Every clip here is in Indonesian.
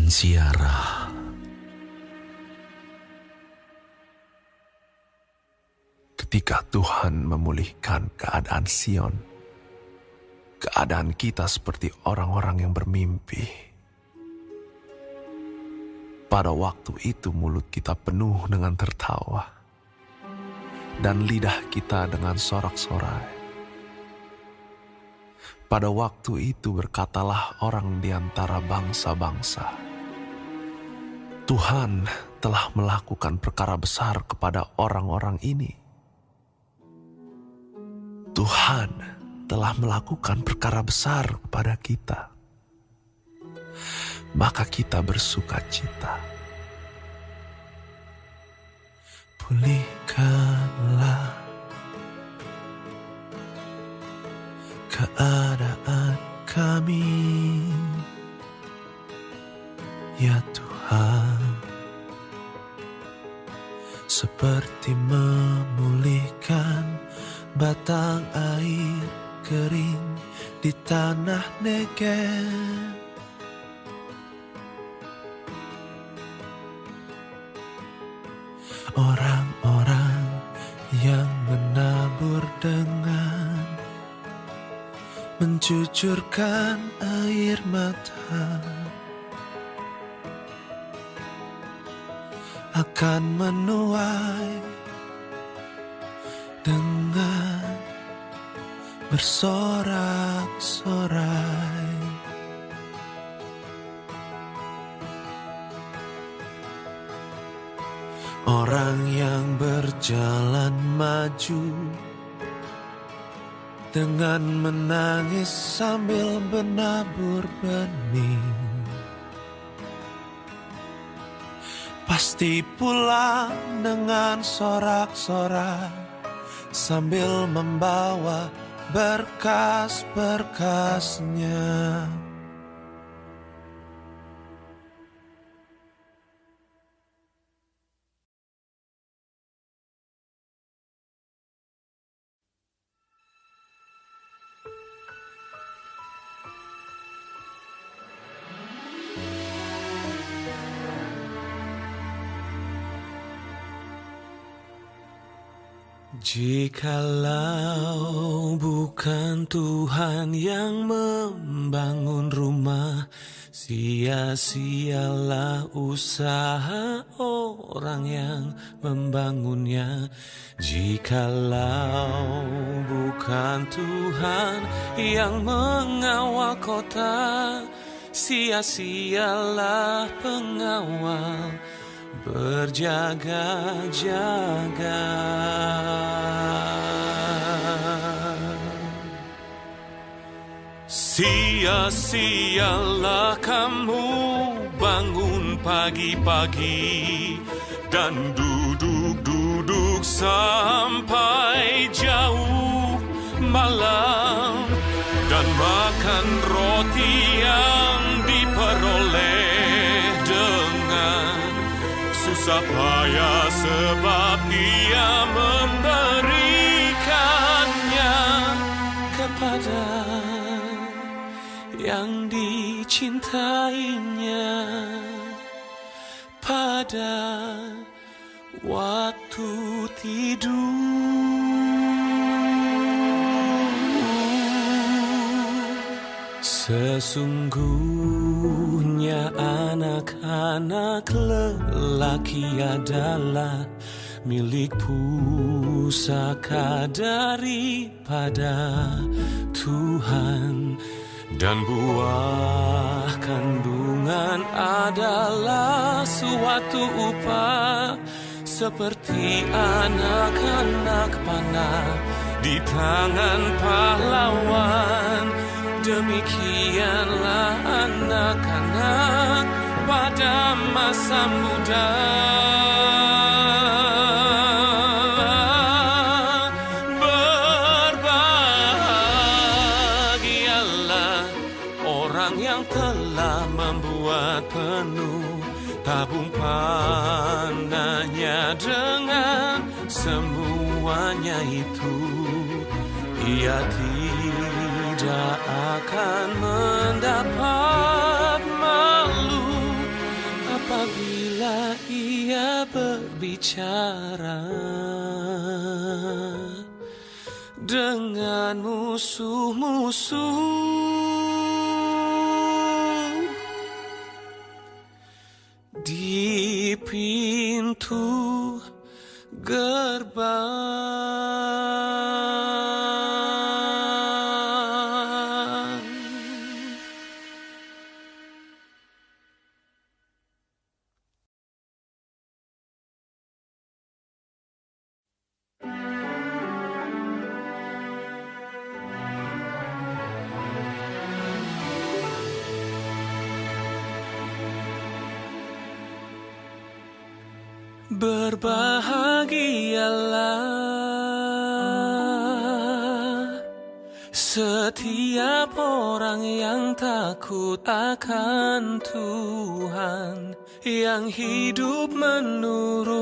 Ziarah. Ketika Tuhan memulihkan keadaan Sion, keadaan kita seperti orang-orang yang bermimpi. Pada waktu itu mulut kita penuh dengan tertawa, dan lidah kita dengan sorak-sorai. Pada waktu itu berkatalah orang di antara bangsa-bangsa, Tuhan telah melakukan perkara besar kepada orang-orang ini. Tuhan telah melakukan perkara besar kepada kita. Maka kita bersuka cita. Pulihkanlah keadaan kami, ya Tuhan, seperti memulihkan batang air kering di tanah Negev. Orang-orang yang menabur dengan mencucurkan air mata akan menuai dengan bersorak-sorai. Orang yang berjalan maju dengan menangis sambil menabur benih, pasti pulang dengan sorak-sorai sambil membawa berkas-berkasnya. Jikalau bukan Tuhan yang membangun rumah, sia-sialah usaha orang yang membangunnya. Jikalau bukan Tuhan yang mengawal kota, sia-sialah pengawal berjaga-jaga. Sia-sialah kamu bangun pagi-pagi dan duduk-duduk sampai jauh malam, dan makan roti yang diperoleh dengan susah payah, sebab Dia memberikannya kepada yang dicintainya pada waktu tidur. Sesungguhnya anak-anak lelaki adalah milik pusaka daripada Tuhan, dan buah kandungan adalah suatu upah, seperti anak-anak panah di tangan pahlawan. Demikianlah anak-anak pada masa muda. Berbahagialah orang yang telah membuat penuh tabung panahnya dengan semuanya itu. Ia tidak akan mendapat malu Bila ia berbicara dengan musuh-musuh di pintu gerbang. Berbahagialah setiap orang yang takut akan Tuhan, yang hidup menurut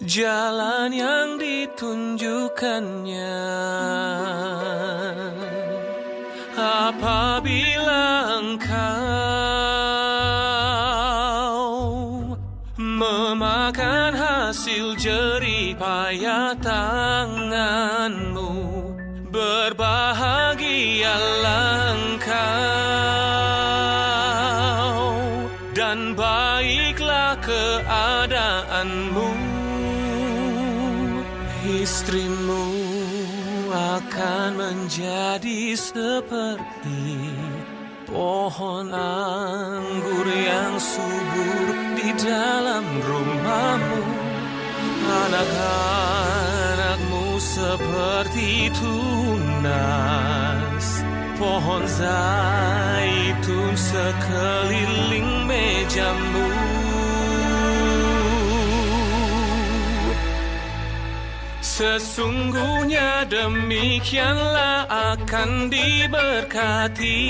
jalan yang ditunjukkannya. Apabila engkau memakan hasil jerih payah tanganmu, berbahagialah engkau dan baiklah keadaanmu. Istrimu akan menjadi seperti pohon anggur yang subur di dalam rumahmu. Anak-anakmu seperti tunas pohon zaitun sekeliling mejamu. Sesungguhnya demikianlah akan diberkati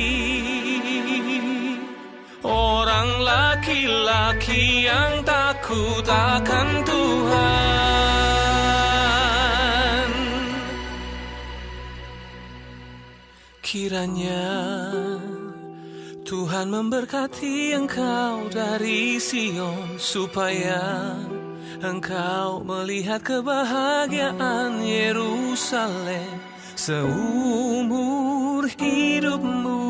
orang laki-laki yang takut akan Tuhan. Kiranya Tuhan memberkati engkau dari Sion, supaya engkau melihat kebahagiaan Yerusalem seumur hidupmu,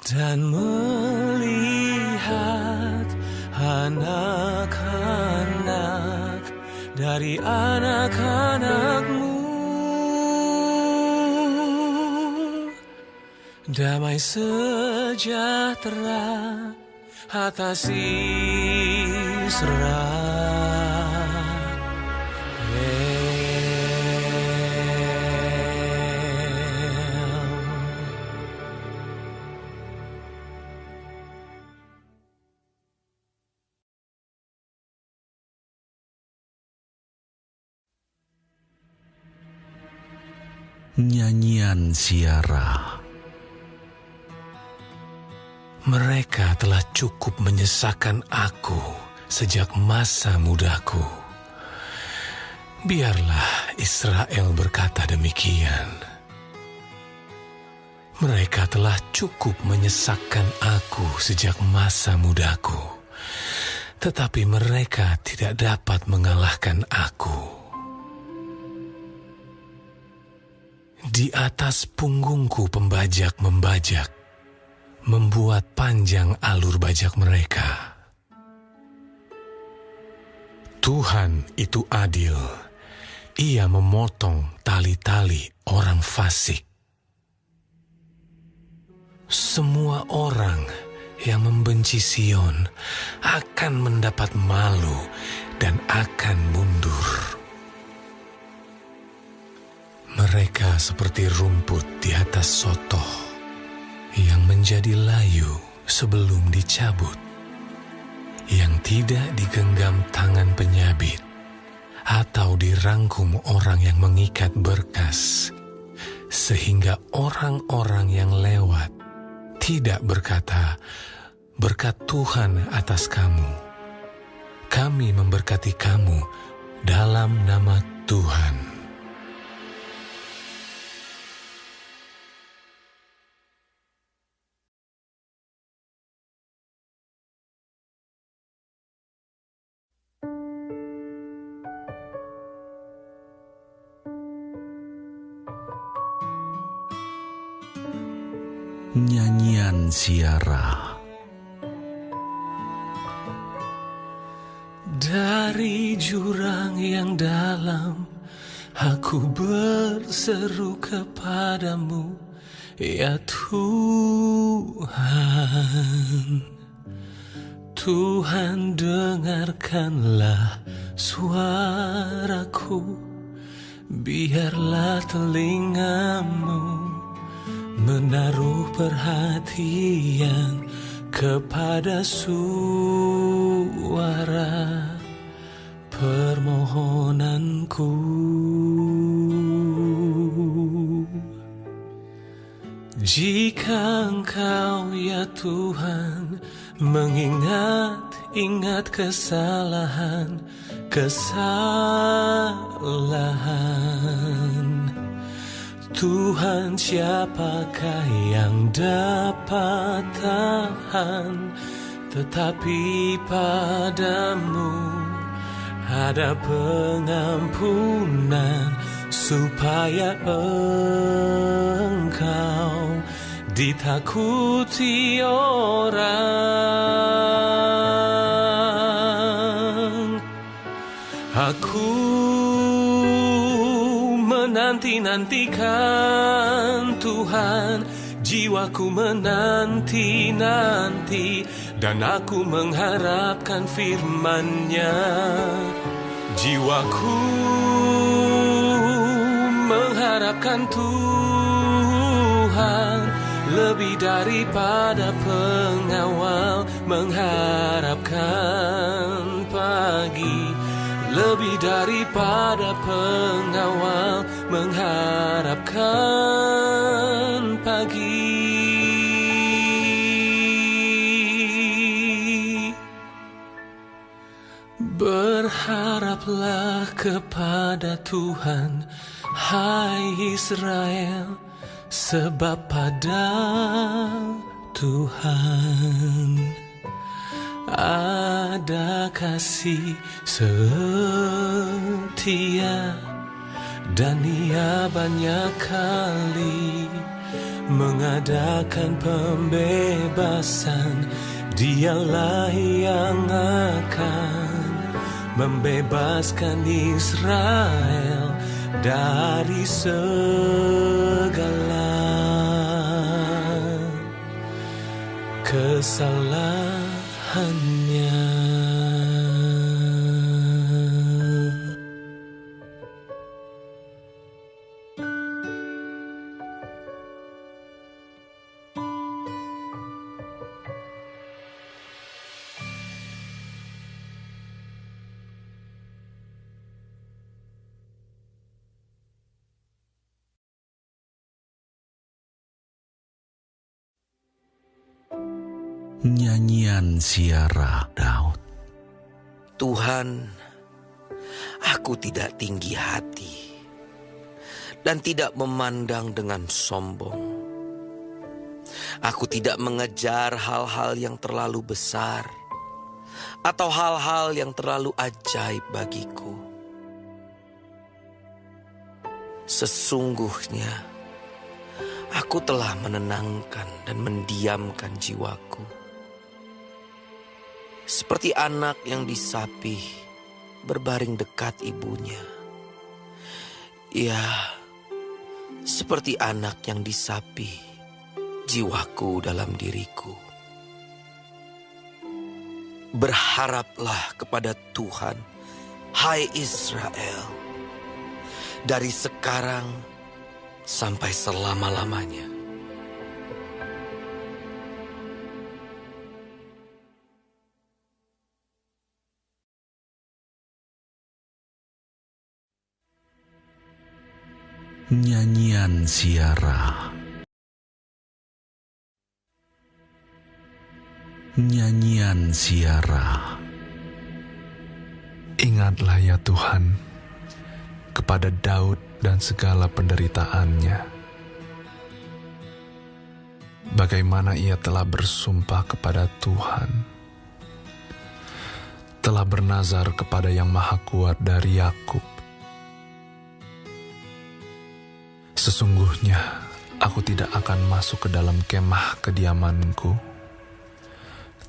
dan melihat anak-anak dari anak-anakmu. Damai sejahtera atas Nyanyian Ziarah. Mereka telah cukup menyesakan aku sejak masa mudaku. Biarlah Israel berkata demikian. Mereka telah cukup menyesakkan aku sejak masa mudaku, tetapi mereka tidak dapat mengalahkan aku. Di atas punggungku pembajak membajak, membuat panjang alur bajak mereka. Tuhan itu adil, Ia memotong tali-tali orang fasik. Semua orang yang membenci Sion akan mendapat malu dan akan mundur. Mereka seperti rumput di atas sotoh yang menjadi layu sebelum dicabut, yang tidak digenggam tangan penyabit atau dirangkum orang yang mengikat berkas, sehingga orang-orang yang lewat tidak berkata, "Berkat Tuhan atas kamu." Kami memberkati kamu dalam nama Tuhan. Nyanyian Ziarah. Dari jurang yang dalam, aku berseru kepadamu, ya Tuhan. Tuhan, dengarkanlah suaraku, biarlah telingamu menaruh perhatian kepada suara permohonanku. Jika Engkau ya Tuhan mengingat kesalahan, Tuhan, siapakah yang dapat tahan? Tetapi padamu ada pengampunan, supaya Engkau ditakuti orang. Aku menanti-nantikan Tuhan, jiwaku menanti-nanti, dan aku mengharapkan firman-Nya. Jiwaku mengharapkan Tuhan, lebih daripada pengawal mengharapkan pagi, lebih daripada pengawal mengharapkan pagi. Berharaplah kepada Tuhan, hai Israel, sebab pada Tuhan ada kasih setia, dan Ia banyak kali mengadakan pembebasan. Dialah yang akan membebaskan Israel dari segala kesalahannya. Nyanyian Ziarah Daud. Tuhan, aku tidak tinggi hati dan tidak memandang dengan sombong. Aku tidak mengejar hal-hal yang terlalu besar atau hal-hal yang terlalu ajaib bagiku. Sesungguhnya aku telah menenangkan dan mendiamkan jiwaku, seperti anak yang disapih berbaring dekat ibunya. Ya, seperti anak yang disapih jiwaku dalam diriku. Berharaplah kepada Tuhan, hai Israel, dari sekarang sampai selama-lamanya. Nyanyian Ziarah. Nyanyian Ziarah. Ingatlah ya Tuhan kepada Daud dan segala penderitaannya. Bagaimana ia telah bersumpah kepada Tuhan, telah bernazar kepada Yang Maha Kuat dari Yakub. Sesungguhnya Aku tidak akan masuk ke dalam kemah kediamanku,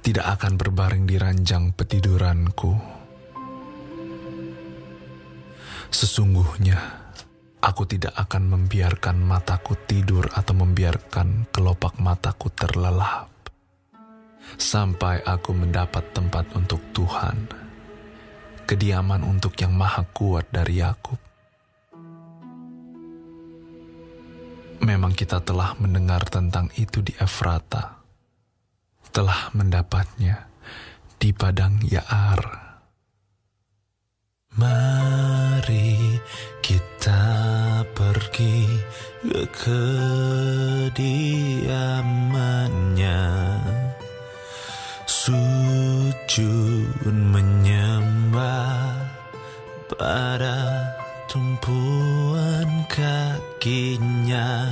tidak akan berbaring di ranjang petiduranku. Sesungguhnya, aku tidak akan membiarkan mataku tidur atau membiarkan kelopak mataku terlelap, sampai aku mendapat tempat untuk Tuhan, kediaman untuk Yang Maha Kuat dari Yakub. Memang kita telah mendengar tentang itu di Efrata, telah mendapatnya di padang Yaar. Mari kita pergi ke kediamannya, sujud menyembah pada tumpuan kakinya.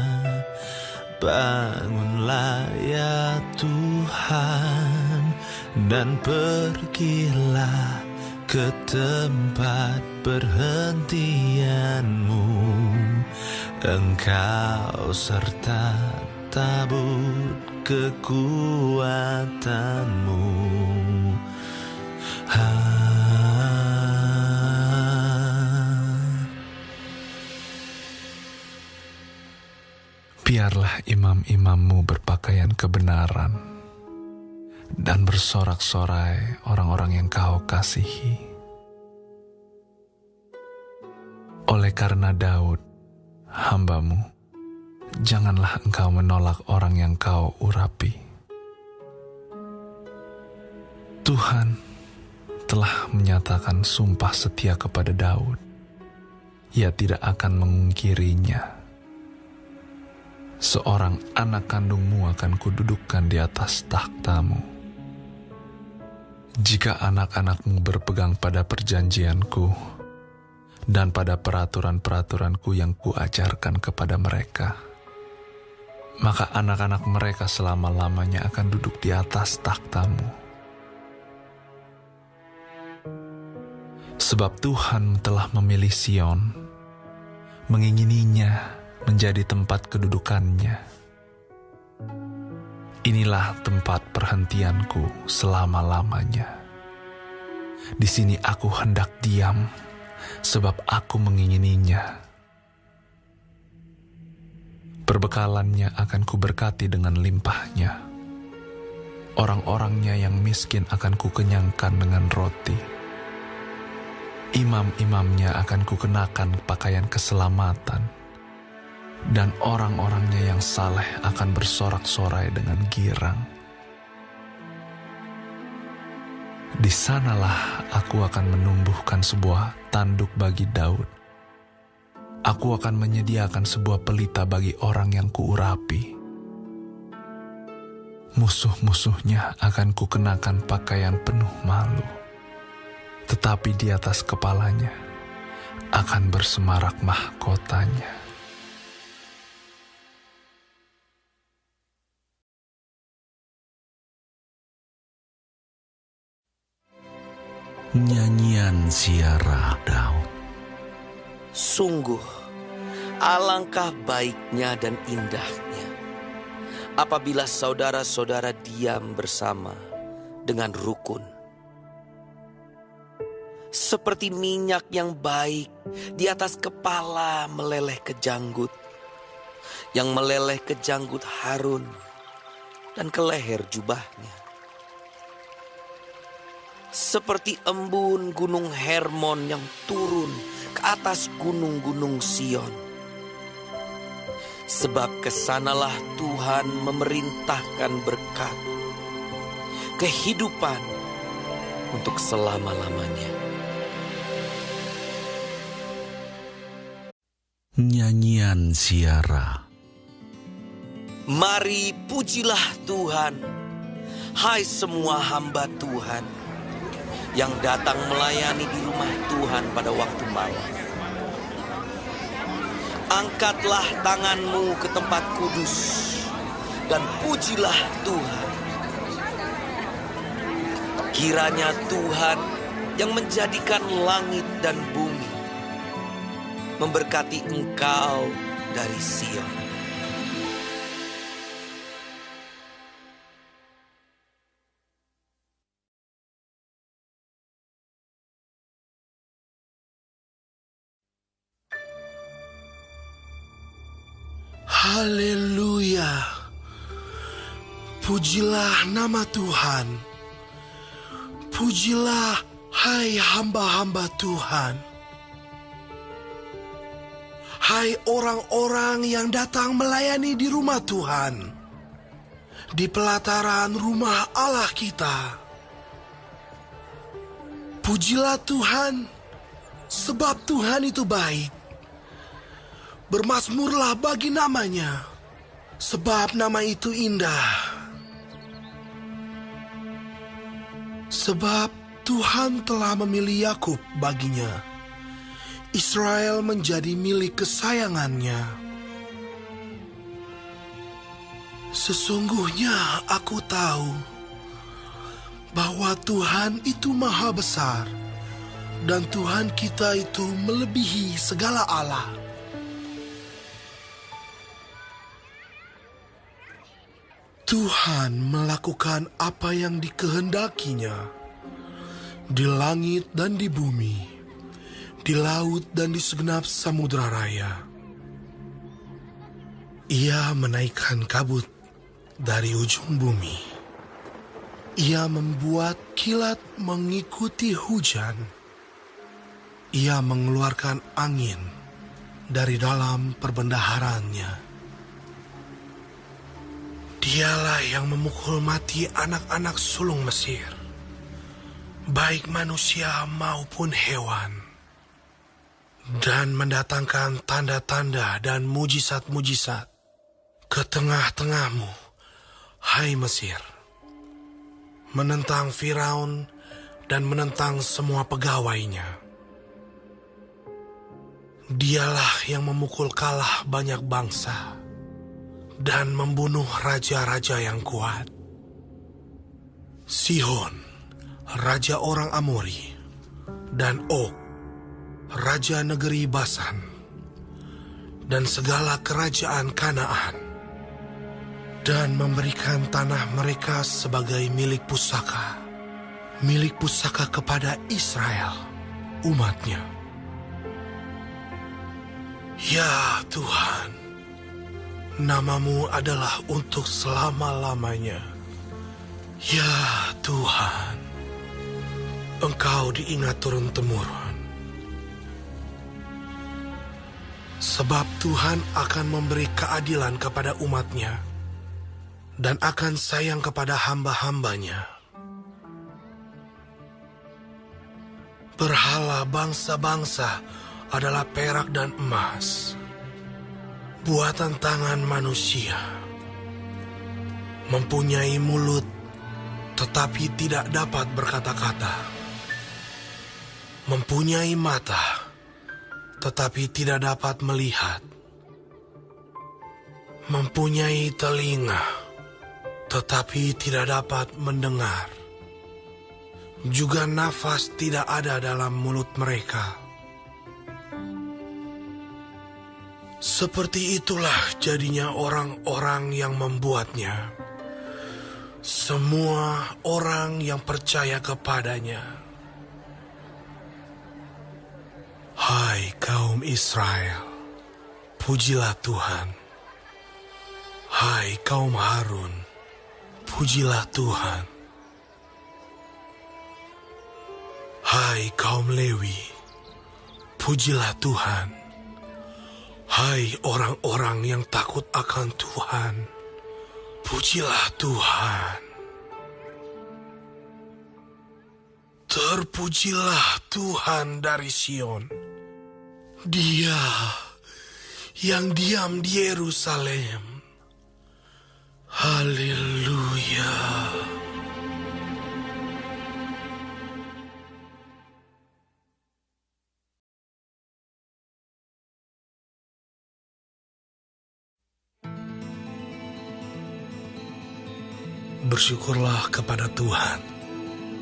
Bangunlah ya Tuhan dan pergilah ke tempat perhentianmu. Engkau serta tabut kekuatanmu. Biarlah imam-imammu berpakaian kebenaran dan bersorak-sorai orang-orang yang kau kasihi. Oleh karena Daud, hambamu, janganlah engkau menolak orang yang kau urapi. Tuhan telah menyatakan sumpah setia kepada Daud. Ia tidak akan mengungkirinya. Seorang anak kandungmu akan kududukkan di atas takhtamu. Jika anak-anakmu berpegang pada perjanjianku dan pada peraturan-peraturanku yang kuajarkan kepada mereka, maka anak-anak mereka selama-lamanya akan duduk di atas takhtamu. Sebab Tuhan telah memilih Sion, mengingininya menjadi tempat kedudukannya. Inilah tempat perhentianku selama-lamanya. Di sini aku hendak diam, sebab aku mengingininya. Perbekalannya akan kuberkati dengan limpahnya. Orang-orangnya yang miskin akan kukenyangkan dengan roti. Imam-imamnya akan kukenakan pakaian keselamatan, dan orang-orangnya yang saleh akan bersorak-sorai dengan girang. Di sanalah aku akan menumbuhkan sebuah tanduk bagi Daud. Aku akan menyediakan sebuah pelita bagi orang yang kuurapi. Musuh-musuhnya akan kukenakan pakaian penuh malu, tetapi di atas kepalanya akan bersemarak mahkotanya. Nyanyian Ziarah Daud. Sungguh, alangkah baiknya dan indahnya apabila saudara-saudara diam bersama dengan rukun. Seperti minyak yang baik di atas kepala meleleh ke janggut, yang meleleh ke janggut Harun dan ke leher jubahnya. Seperti embun gunung Hermon yang turun ke atas gunung-gunung Sion. Sebab kesanalah Tuhan memerintahkan berkat, kehidupan untuk selama-lamanya. Nyanyian Ziarah. Mari pujilah Tuhan, hai semua hamba Tuhan yang datang melayani di rumah Tuhan pada waktu malam. Angkatlah tanganmu ke tempat kudus dan pujilah Tuhan. Kiranya Tuhan yang menjadikan langit dan bumi memberkati engkau dari Sion. Haleluya. Pujilah nama Tuhan. Pujilah hai hamba-hamba Tuhan. Hai orang-orang yang datang melayani di rumah Tuhan, di pelataran rumah Allah kita. Pujilah Tuhan, sebab Tuhan itu baik. Bermazmurlah bagi namanya, sebab nama itu indah. Sebab Tuhan telah memilih Yakub baginya, Israel menjadi milik kesayangannya. Sesungguhnya aku tahu bahwa Tuhan itu maha besar, dan Tuhan kita itu melebihi segala Allah. Tuhan melakukan apa yang dikehendakinya di langit dan di bumi, di laut dan di segenap samudera raya. Ia menaikkan kabut dari ujung bumi. Ia membuat kilat mengikuti hujan. Ia mengeluarkan angin dari dalam perbendaharanya. Dialah yang memukul mati anak-anak sulung Mesir, baik manusia maupun hewan, dan mendatangkan tanda-tanda dan mujizat-mujizat ke tengah-tengahmu, hai Mesir, menentang Firaun dan menentang semua pegawainya. Dialah yang memukul kalah banyak bangsa dan membunuh raja-raja yang kuat. Sihon, raja orang Amori, dan Og, raja negeri Basan, dan segala kerajaan Kanaan, dan memberikan tanah mereka sebagai milik pusaka kepada Israel, umatnya. Ya Tuhan, namamu adalah untuk selama-lamanya. Ya Tuhan, Engkau diingat turun-temurun. Sebab Tuhan akan memberi keadilan kepada umatnya dan akan sayang kepada hamba-hambanya. Berhala bangsa-bangsa adalah perak dan emas, buatan tangan manusia. Mempunyai mulut, tetapi tidak dapat berkata-kata. Mempunyai mata, tetapi tidak dapat melihat. Mempunyai telinga, tetapi tidak dapat mendengar. Juga nafas tidak ada dalam mulut mereka. Seperti itulah jadinya orang-orang yang membuatnya, semua orang yang percaya kepadanya. Hai kaum Israel, pujilah Tuhan. Hai kaum Harun, pujilah Tuhan. Hai kaum Lewi, pujilah Tuhan. Hai orang-orang yang takut akan Tuhan, pujilah Tuhan. Terpujilah Tuhan dari Sion, Dia yang diam di Yerusalem. Haleluya. Bersyukurlah kepada Tuhan,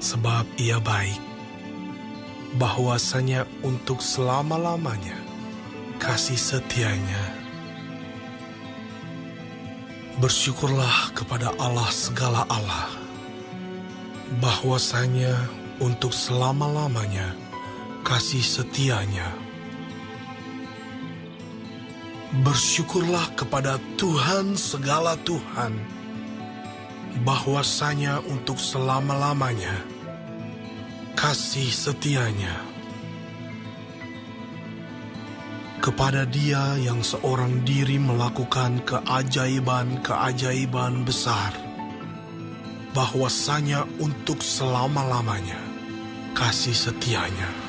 sebab Ia baik, bahwasanya untuk selama-lamanya kasih setianya. Bersyukurlah kepada Allah segala Allah, bahwasanya untuk selama-lamanya kasih setianya. Bersyukurlah kepada Tuhan segala Tuhan, bahwasanya untuk selama-lamanya kasih setianya. Kepada Dia yang seorang diri melakukan keajaiban-keajaiban besar, bahwasanya untuk selama-lamanya kasih setianya.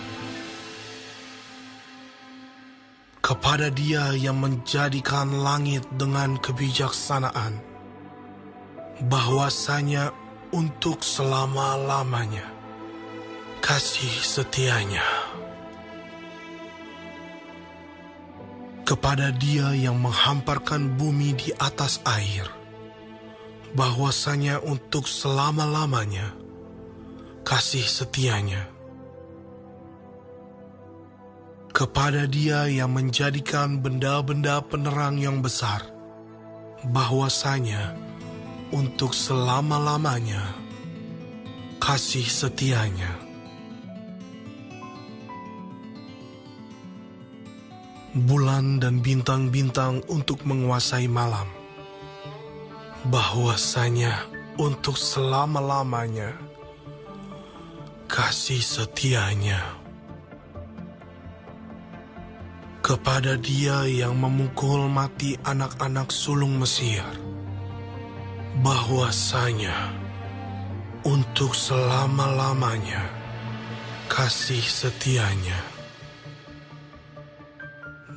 Kepada Dia yang menjadikan langit dengan kebijaksanaan, bahwasanya untuk selama-lamanya kasih setianya. Kepada Dia yang menghamparkan bumi di atas air, bahwasanya untuk selama-lamanya kasih setianya. Kepada Dia yang menjadikan benda-benda penerang yang besar, bahwasanya untuk selama-lamanya kasih setianya. Bulan dan bintang-bintang untuk menguasai malam, bahwasanya untuk selama-lamanya kasih setianya. Kepada Dia yang memukul mati anak-anak sulung Mesir, bahwasanya untuk selama-lamanya kasih setianya.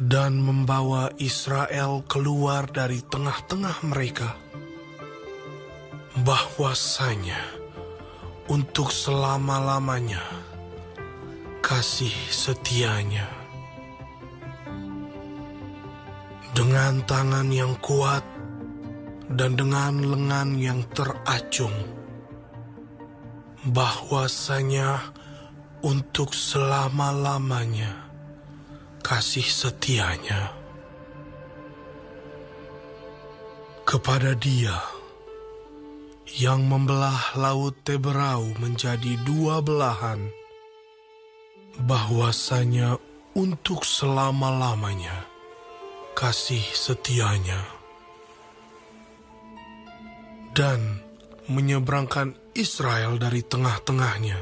Dan membawa Israel keluar dari tengah-tengah mereka, bahwasanya untuk selama-lamanya kasih setianya. Dengan tangan yang kuat dan dengan lengan yang teracung, bahwasanya untuk selama-lamanya kasih setianya. Kepada Dia yang membelah laut Teberau menjadi dua belahan, bahwasanya untuk selama-lamanya kasih setianya. Dan menyeberangkan Israel dari tengah-tengahnya,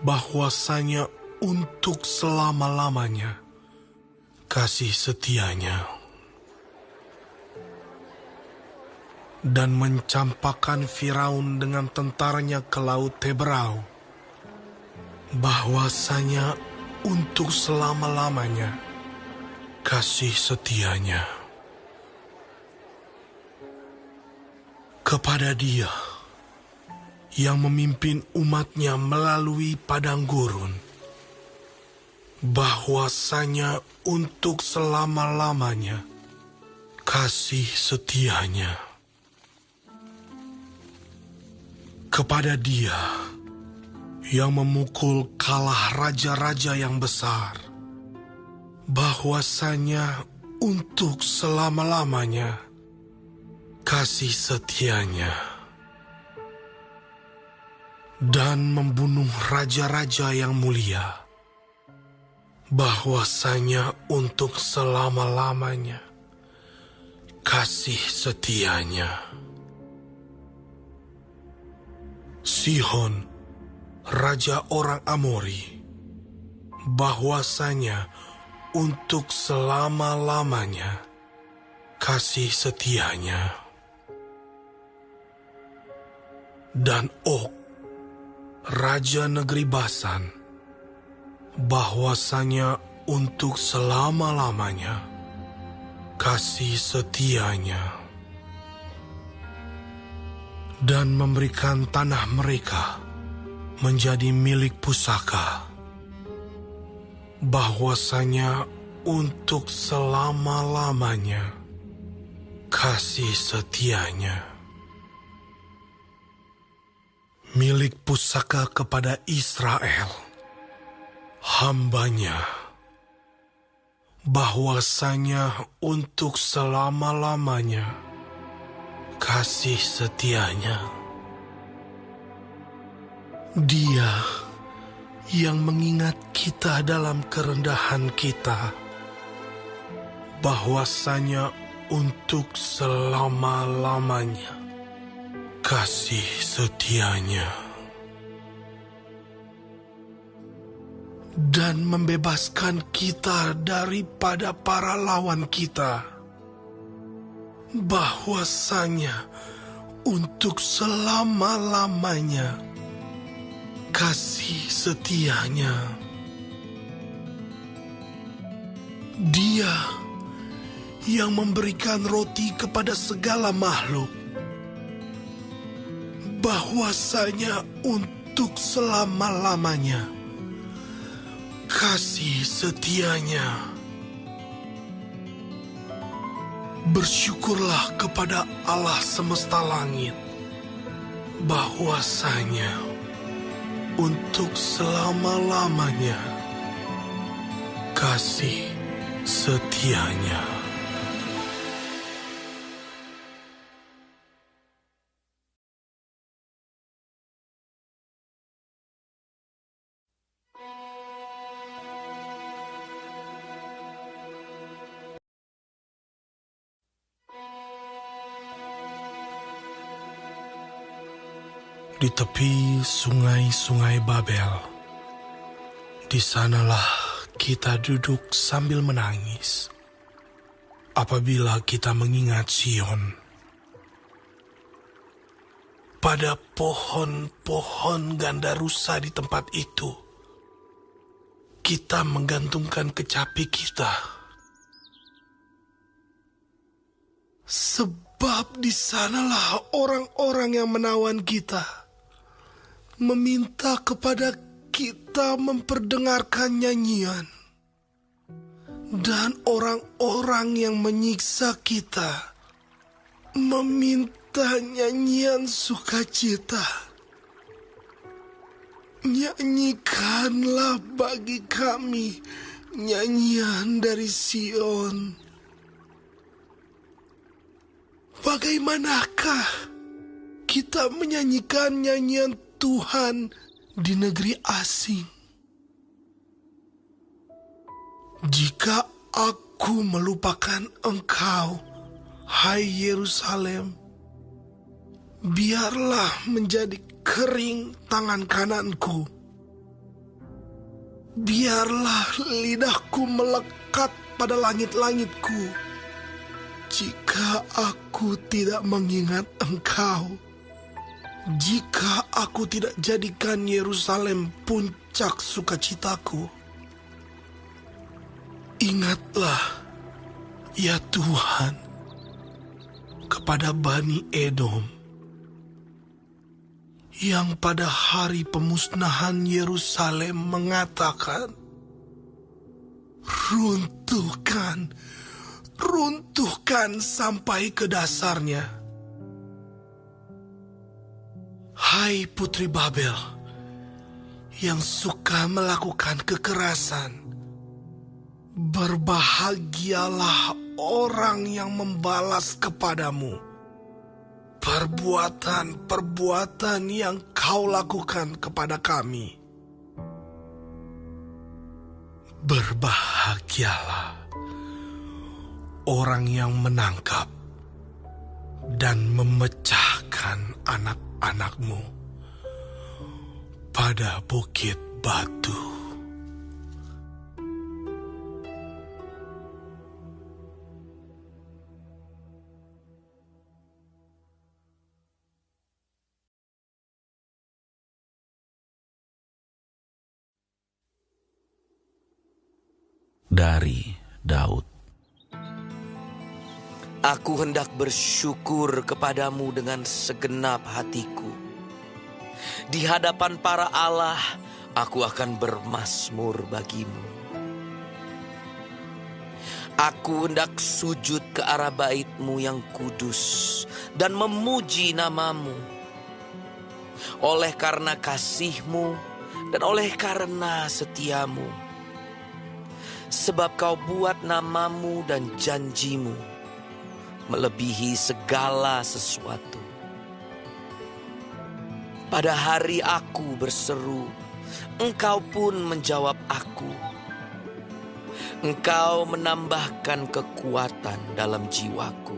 bahwasanya untuk selama-lamanya kasih setianya. Dan mencampakkan Firaun dengan tentaranya ke laut Teberau, bahwasanya untuk selama-lamanya kasih setianya. Kepada Dia yang memimpin umatnya melalui padang gurun, bahwasanya untuk selama-lamanya kasih setianya. Kepada Dia yang memukul kalah raja-raja yang besar, bahwasanya untuk selama-lamanya kasih setianya. Dan membunuh raja-raja yang mulia, bahwasanya untuk selama-lamanya kasih setianya. Sihon, raja orang Amori, bahwasanya untuk selama-lamanya kasih setianya. Dan Og, raja negeri Basan, bahwasanya untuk selama-lamanya kasih setianya. Dan memberikan tanah mereka menjadi milik pusaka, bahwasanya untuk selama-lamanya kasih setianya. Milik pusaka kepada Israel, hamba-Nya, bahwasanya untuk selama-lamanya kasih setianya. Dia yang mengingat kita dalam kerendahan kita, bahwasanya untuk selama-lamanya kasih setianya, dan membebaskan kita daripada para lawan kita, bahwasanya untuk selama-lamanya kasih setianya. Dia yang memberikan roti kepada segala makhluk, bahwasanya untuk selama-lamanya kasih setianya. Bersyukurlah kepada Allah semesta langit, bahwasanya untuk selama-lamanya kasih setianya. Di tepi sungai-sungai Babel, di sanalah kita duduk sambil menangis apabila kita mengingat Sion. Pada pohon-pohon ganda rusa di tempat itu, kita menggantungkan kecapi kita. Sebab di sanalah orang-orang yang menawan kita meminta kepada kita memperdengarkan nyanyian, dan orang-orang yang menyiksa kita meminta nyanyian sukacita. Nyanyikanlah bagi kami nyanyian dari Sion. Bagaimanakah kita menyanyikan nyanyian Tuhan di negeri asing? Jika aku melupakan Engkau, hai Yerusalem, biarlah menjadi kering tangan kananku. Biarlah lidahku melekat pada langit-langitku, jika aku tidak mengingat Engkau. Jika aku tidak jadikan Yerusalem puncak sukacitaku. Ingatlah, ya Tuhan, kepada Bani Edom, yang pada hari pemusnahan Yerusalem mengatakan, runtuhkan, runtuhkan sampai ke dasarnya. Hai putri Babel, yang suka melakukan kekerasan, berbahagialah orang yang membalas kepadamu perbuatan-perbuatan yang kau lakukan kepada kami. Berbahagialah orang yang menangkap dan memecahkan anak-anakmu pada bukit batu. Dari Daud. Aku hendak bersyukur kepadamu dengan segenap hatiku. Di hadapan para Allah, aku akan bermazmur bagimu. Aku hendak sujud ke arah bait-Mu yang kudus dan memuji nama-Mu. Oleh karena kasih-Mu dan oleh karena setia-Mu. Sebab Kau buat nama-Mu dan janji-Mu melebihi segala sesuatu. Pada hari aku berseru, Engkau pun menjawab aku. Engkau menambahkan kekuatan dalam jiwaku.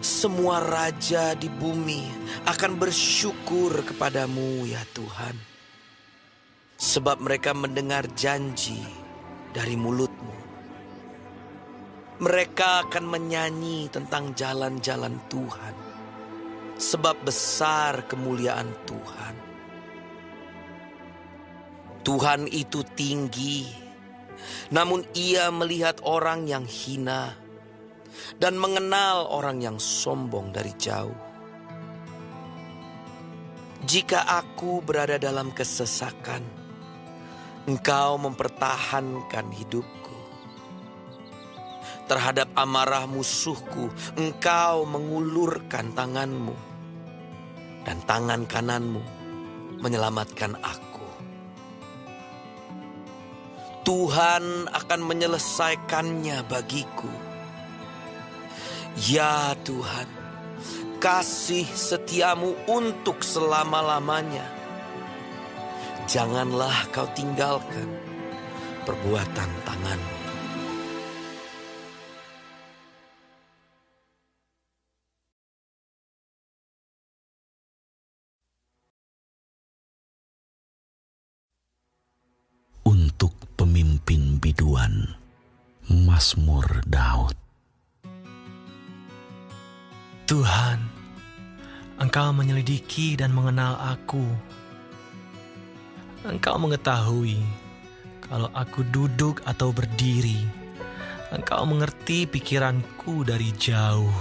Semua raja di bumi akan bersyukur kepadamu ya Tuhan. Sebab mereka mendengar janji dari mulutmu. Mereka akan menyanyi tentang jalan-jalan Tuhan. Sebab besar kemuliaan Tuhan. Tuhan itu tinggi, namun Ia melihat orang yang hina dan mengenal orang yang sombong dari jauh. Jika aku berada dalam kesesakan, Engkau mempertahankan hidupku. Terhadap amarah musuhku, Engkau mengulurkan tanganmu, dan tangan kananmu menyelamatkan aku. Tuhan akan menyelesaikannya bagiku. Ya Tuhan, kasih setiamu untuk selama-lamanya. Janganlah kau tinggalkan perbuatan tanganmu. Untuk pemimpin biduan, Mazmur Daud. Tuhan, Engkau menyelidiki dan mengenal aku. Engkau mengetahui kalau aku duduk atau berdiri. Engkau mengerti pikiranku dari jauh.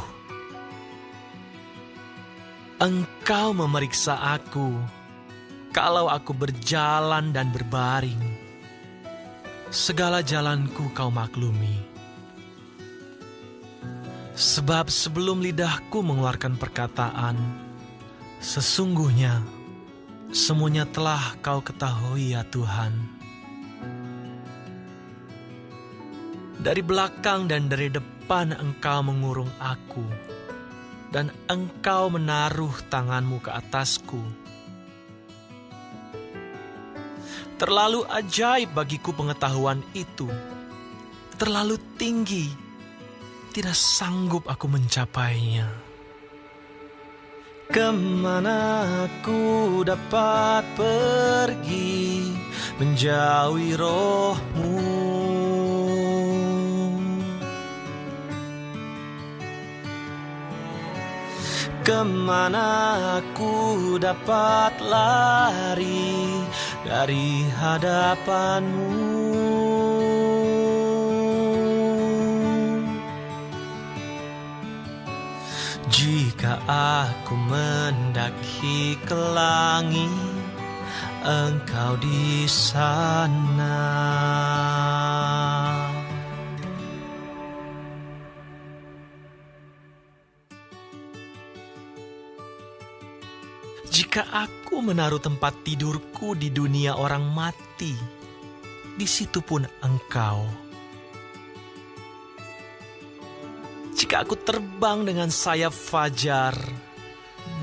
Engkau memeriksa aku kalau aku berjalan dan berbaring. Segala jalanku kau maklumi. Sebab sebelum lidahku mengeluarkan perkataan, sesungguhnya semuanya telah kau ketahui ya Tuhan. Dari belakang dan dari depan Engkau mengurung aku, dan Engkau menaruh tanganmu ke atasku. Terlalu ajaib bagiku pengetahuan itu. Terlalu tinggi. Tidak sanggup aku mencapainya. Kemana aku dapat pergi menjauhi roh-Mu? Kemana aku dapat lari dari hadapan-Mu? Jika aku mendaki ke langit, Engkau di sana. Jika aku menaruh tempat tidurku di dunia orang mati, di situ pun Engkau. Jika aku terbang dengan sayap fajar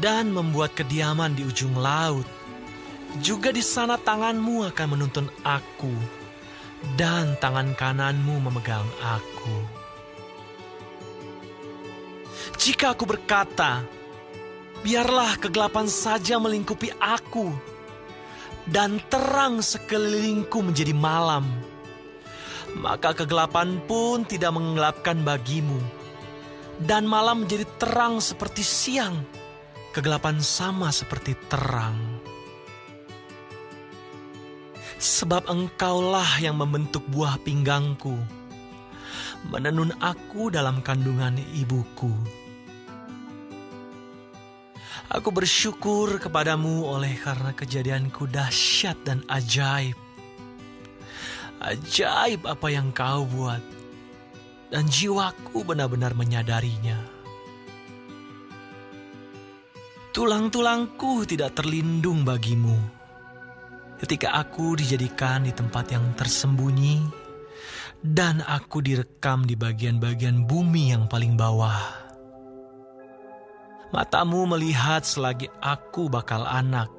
dan membuat kediaman di ujung laut, juga di sana tangan-Mu akan menuntun aku dan tangan kanan-Mu memegang aku. Jika aku berkata, biarlah kegelapan saja melingkupi aku, dan terang sekelilingku menjadi malam, maka kegelapan pun tidak menggelapkan bagimu, dan malam menjadi terang seperti siang, kegelapan sama seperti terang. Sebab Engkaulah yang membentuk buah pinggangku, menenun aku dalam kandungan ibuku. Aku bersyukur kepadamu oleh karena kejadianku dahsyat dan ajaib. Ajaib apa yang Kau buat, dan jiwaku benar-benar menyadarinya. Tulang-tulangku tidak terlindung bagimu. Ketika aku dijadikan di tempat yang tersembunyi, dan aku direkam di bagian-bagian bumi yang paling bawah. Matamu melihat selagi aku bakal anak,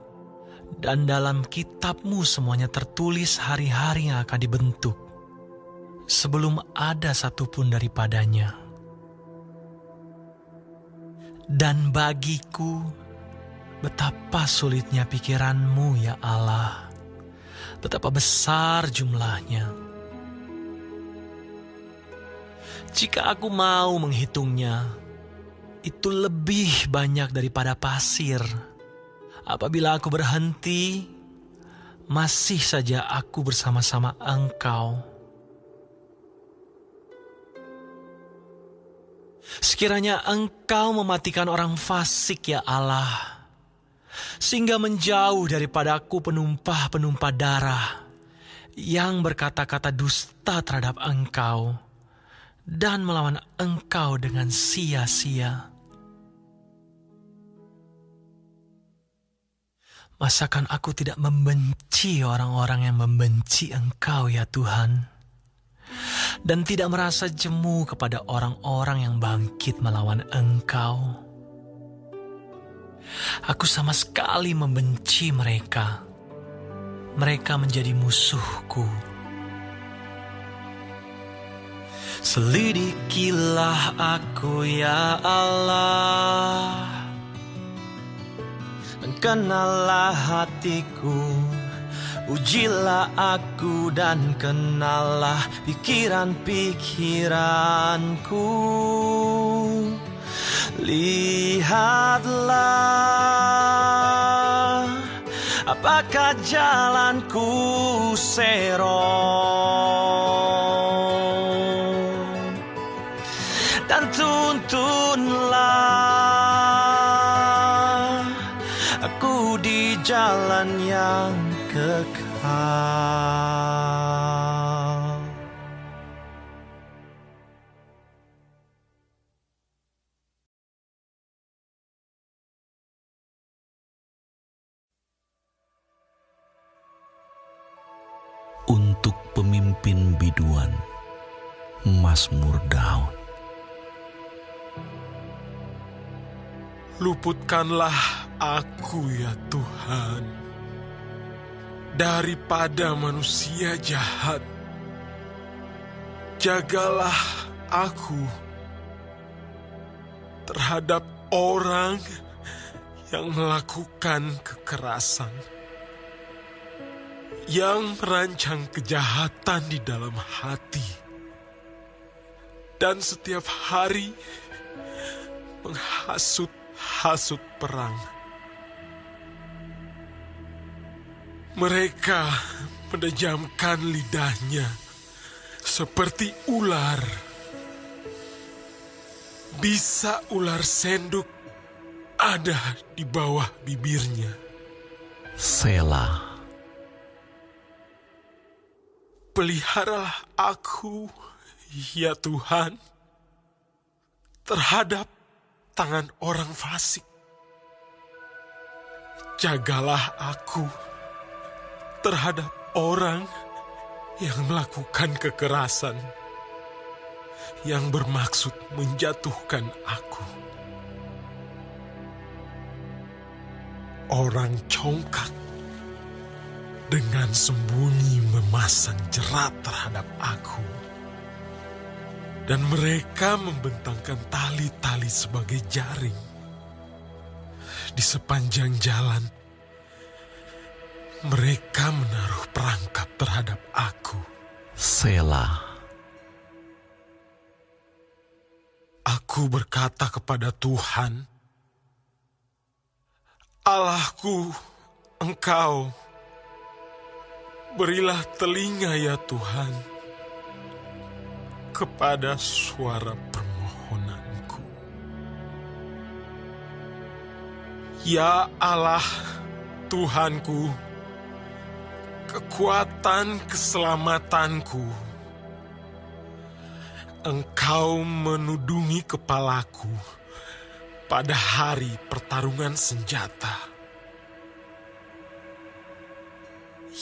Dan dalam kitab-Mu semuanya tertulis hari-hari yang akan dibentuk, sebelum ada satupun daripadanya. Dan bagiku, betapa sulitnya pikiran-Mu ya Allah, betapa besar jumlahnya. Jika aku mau menghitungnya, itu lebih banyak daripada pasir. Apabila aku berhenti, masih saja aku bersama-sama Engkau. Sekiranya Engkau mematikan orang fasik ya Allah, sehingga menjauh daripadaku penumpah-penumpah darah yang berkata-kata dusta terhadap Engkau dan melawan Engkau dengan sia-sia. Masakan aku tidak membenci orang-orang yang membenci Engkau ya Tuhan, dan tidak merasa jemu kepada orang-orang yang bangkit melawan Engkau. Aku sama sekali membenci mereka. Mereka menjadi musuhku. Selidikilah aku ya Allah, dan kenallah hatiku. Ujilah aku dan kenallah pikiran-pikiranku. Lihatlah apakah jalanku serong, dan tuntunlah aku di jalan yang kekal. Untuk pemimpin biduan, Mazmur Daud. Luputkanlah aku ya Tuhan daripada manusia jahat. Jagalah aku terhadap orang yang melakukan kekerasan, yang merancang kejahatan di dalam hati, dan setiap hari menghasut perang. Mereka menejamkan lidahnya seperti ular. Bisa ular senduk ada di bawah bibirnya. Selah. Peliharalah aku, ya Tuhan, terhadap tangan orang fasik. Jagalah aku terhadap orang yang melakukan kekerasan, yang bermaksud menjatuhkan aku. Orang congkak dengan sembunyi memasang jerat terhadap aku, dan mereka membentangkan tali-tali sebagai jaring di sepanjang jalan. Mereka menaruh perangkap terhadap aku. Selah. Aku berkata kepada Tuhan, Allahku, Engkau, berilah telinga ya Tuhan kepada suara permohonanku. Ya Allah, Tuhanku, kekuatan keselamatanku, Engkau menudungi kepalaku pada hari pertarungan senjata.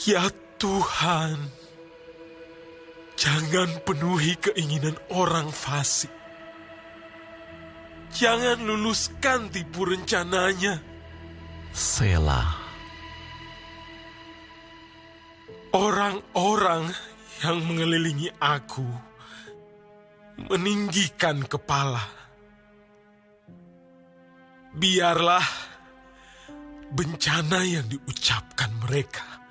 Ya Tuhan, jangan penuhi keinginan orang fasik. Jangan luluskan tipu rencananya. Selah. Orang-orang yang mengelilingi aku meninggikan kepala. Biarlah bencana yang diucapkan mereka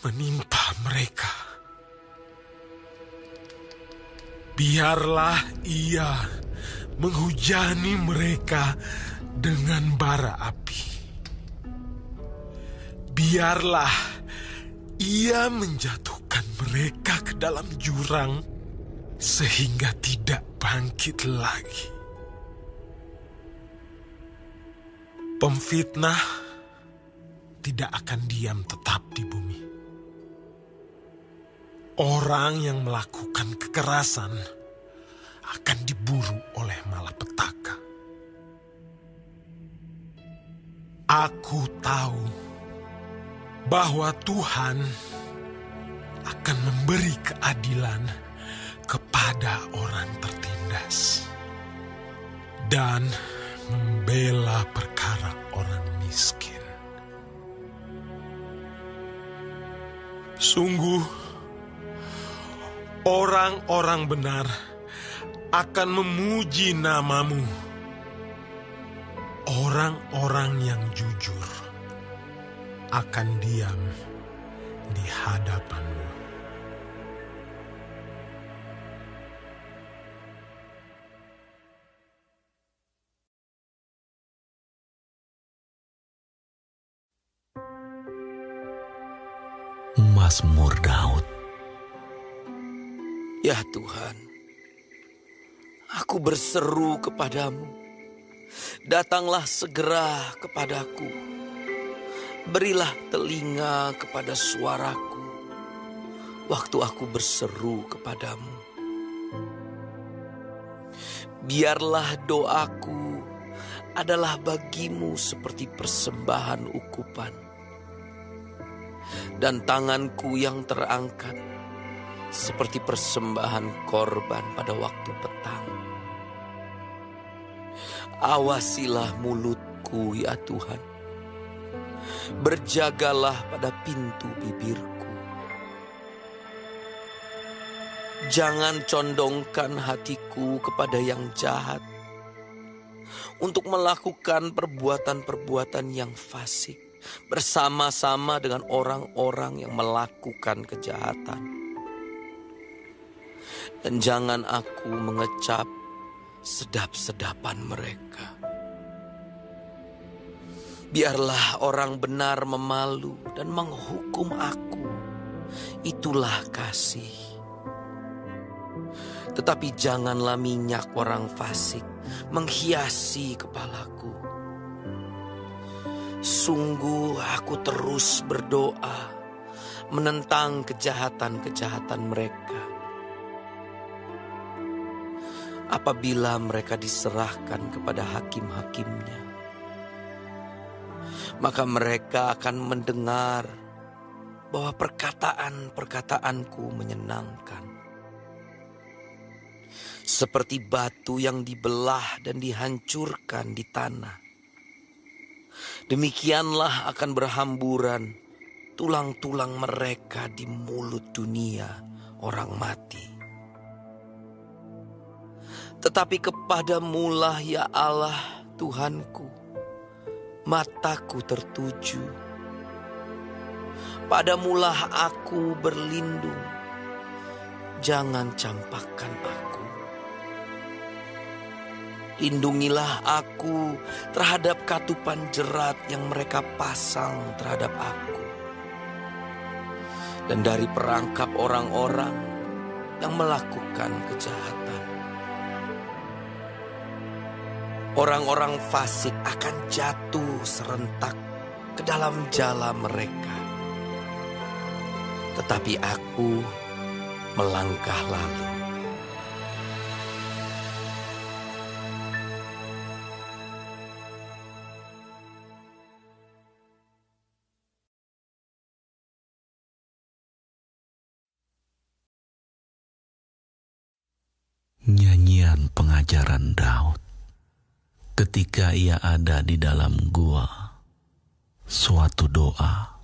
menimpa mereka. Biarlah ia menghujani mereka dengan bara api. Biarlah ia menjatuhkan mereka ke dalam jurang sehingga tidak bangkit lagi. Pemfitnah tidak akan diam tetap di bumi. Orang yang melakukan kekerasan akan diburu oleh malapetaka. Aku tahu bahwa Tuhan akan memberi keadilan kepada orang tertindas dan membela perkara orang miskin. Sungguh, orang-orang benar akan memuji namamu. Orang-orang yang jujur akan diam di hadapanmu. Mazmur Daud. Ya Tuhan, aku berseru kepadamu. Datanglah segera kepadaku. Berilah telinga kepada suaraku waktu aku berseru kepadamu. Biarlah doaku adalah bagimu seperti persembahan ukupan, dan tanganku yang terangkat seperti persembahan korban pada waktu petang. Awasilah mulutku ya Tuhan, berjagalah pada pintu bibirku. Jangan condongkan hatiku kepada yang jahat, untuk melakukan perbuatan-perbuatan yang fasik bersama-sama dengan orang-orang yang melakukan kejahatan. Dan jangan aku mengecap sedap-sedapan mereka. Biarlah orang benar memalu dan menghukum aku. Itulah kasih. Tetapi janganlah minyak orang fasik menghiasi kepalaku. Sungguh aku terus berdoa menentang kejahatan-kejahatan mereka. Apabila mereka diserahkan kepada hakim-hakimnya, maka mereka akan mendengar bahwa perkataan-perkataanku menyenangkan. Seperti batu yang dibelah dan dihancurkan di tanah, demikianlah akan berhamburan tulang-tulang mereka di mulut dunia orang mati. Tetapi kepadamulah ya Allah Tuhanku, mataku tertuju. Padamulah aku berlindung, jangan campakkan aku. Lindungilah aku terhadap katupan jerat yang mereka pasang terhadap aku, dan dari perangkap orang-orang yang melakukan kejahatan. Orang-orang fasik akan jatuh serentak ke dalam jala mereka, tetapi aku melangkah lalu. Nyanyian pengajaran Daud ketika ia ada di dalam gua. Suatu doa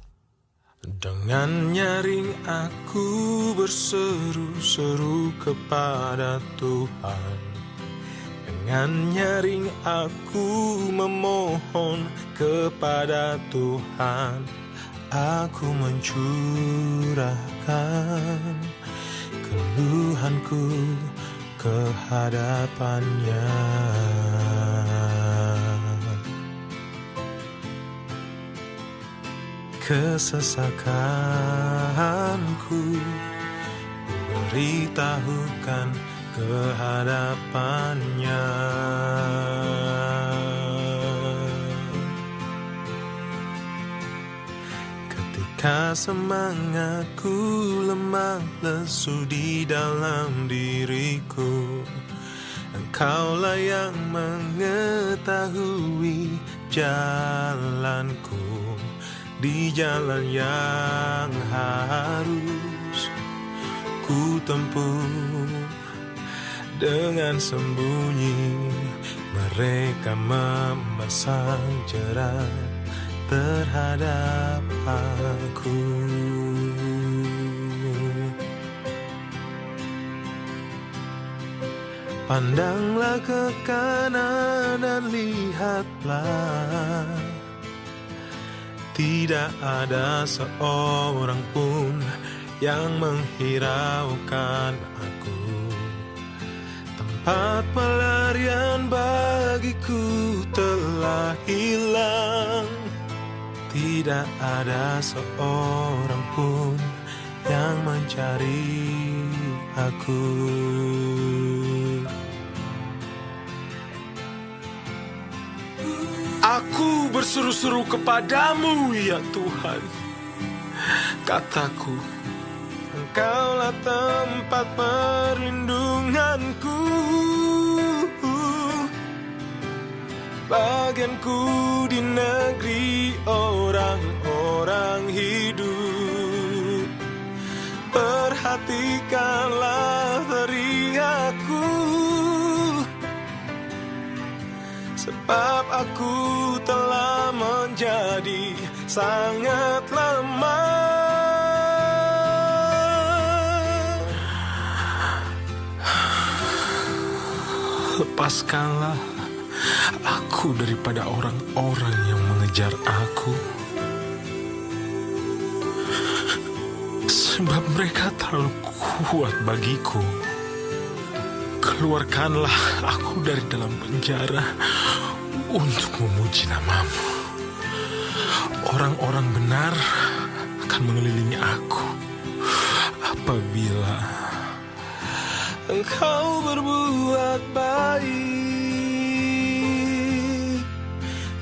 Dengan nyaring aku berseru-seru kepada Tuhan. Dengan nyaring aku memohon kepada Tuhan. Aku mencurahkan keluhanku ke hadapan-Nya. Kesesakanku beritahukan ke hadapan-Nya. Ketika semangatku lemah lesu di dalam diriku, Engkaulah yang mengetahui jalanku, di jalan yang harus ku tempuh. Dengan sembunyi mereka memasang jerat terhadap aku. Pandanglah ke kanan dan lihatlah, tidak ada seorang pun yang menghiraukan aku. Tempat pelarian bagiku telah hilang. Tidak ada seorang pun yang mencari aku. Aku berseru-seru kepadamu, ya Tuhan. Kataku, Engkaulah tempat perlindunganku. Bagianku di negeri orang-orang hidup. Perhatikanlah teriakku, sebab aku telah menjadi sangat lemah. Lepaskanlah aku daripada orang-orang yang mengejar aku, sebab mereka terlalu kuat bagiku. Keluarkanlah aku dari dalam penjara untuk memuji nama-Mu. Orang-orang benar akan mengelilingi aku apabila Engkau berbuat baik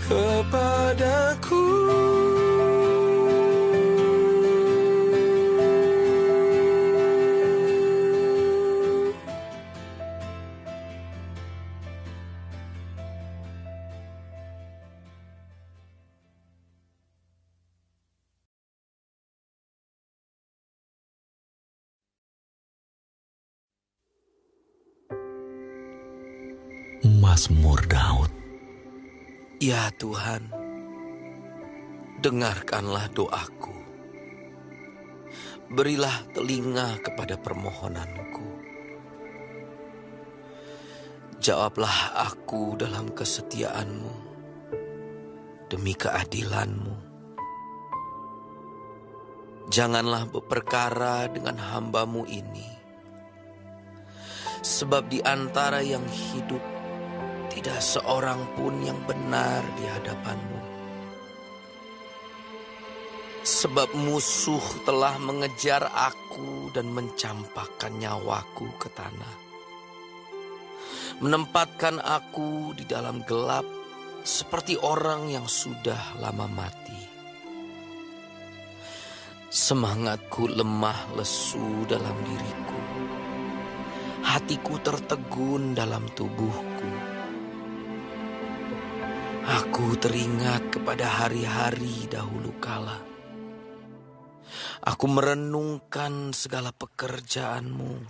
kepadaku. Mazmur Daud. Ya Tuhan, dengarkanlah doaku. Berilah telinga kepada permohonanku. Jawablah aku dalam kesetiaan-Mu, demi keadilan-Mu. Janganlah berperkara dengan hamba-Mu ini, sebab di antara yang hidup tidak seorang pun yang benar di hadapan-Mu. Sebab musuh telah mengejar aku dan mencampakkan nyawaku ke tanah. Menempatkan aku di dalam gelap seperti orang yang sudah lama mati. Semangatku lemah lesu dalam diriku. Hatiku tertegun dalam tubuhku. Aku teringat kepada hari-hari dahulu kala. Aku merenungkan segala pekerjaan-Mu.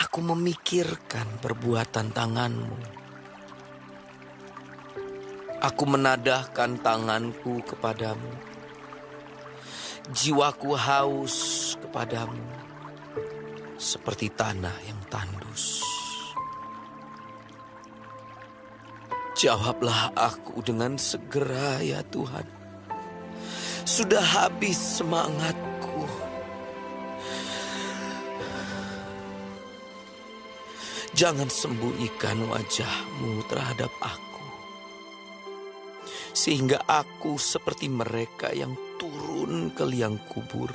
Aku memikirkan perbuatan tangan-Mu. Aku menadahkan tanganku kepadamu. Jiwaku haus kepadamu seperti tanah yang tandus. Jawablah aku dengan segera ya Tuhan. Sudah habis semangatku. Jangan sembunyikan wajah-Mu terhadap aku, sehingga aku seperti mereka yang turun ke liang kubur.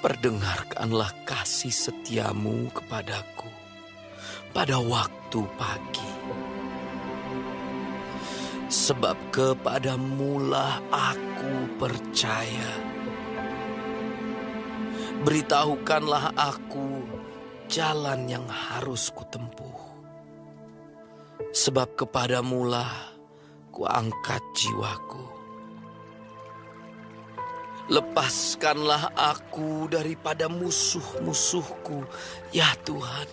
Perdengarkanlah kasih setia-Mu kepadaku pada waktu pagi. Sebab kepadamu-lah aku percaya. Beritahukanlah aku jalan yang harus kutempuh. Sebab kepadamu-lah kuangkat jiwaku. Lepaskanlah aku daripada musuh-musuhku, ya Tuhan.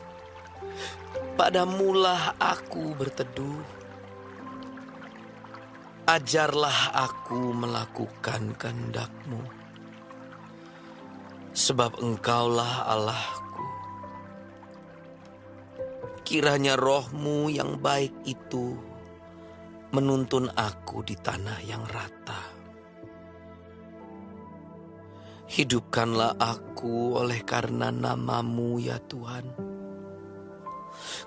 Padamu-lah aku berteduh. Ajarlah aku melakukan kehendak-Mu, sebab Engkaulah Allahku. Kiranya Roh-Mu yang baik itu menuntun aku di tanah yang rata. Hidupkanlah aku oleh karena nama-Mu ya Tuhan.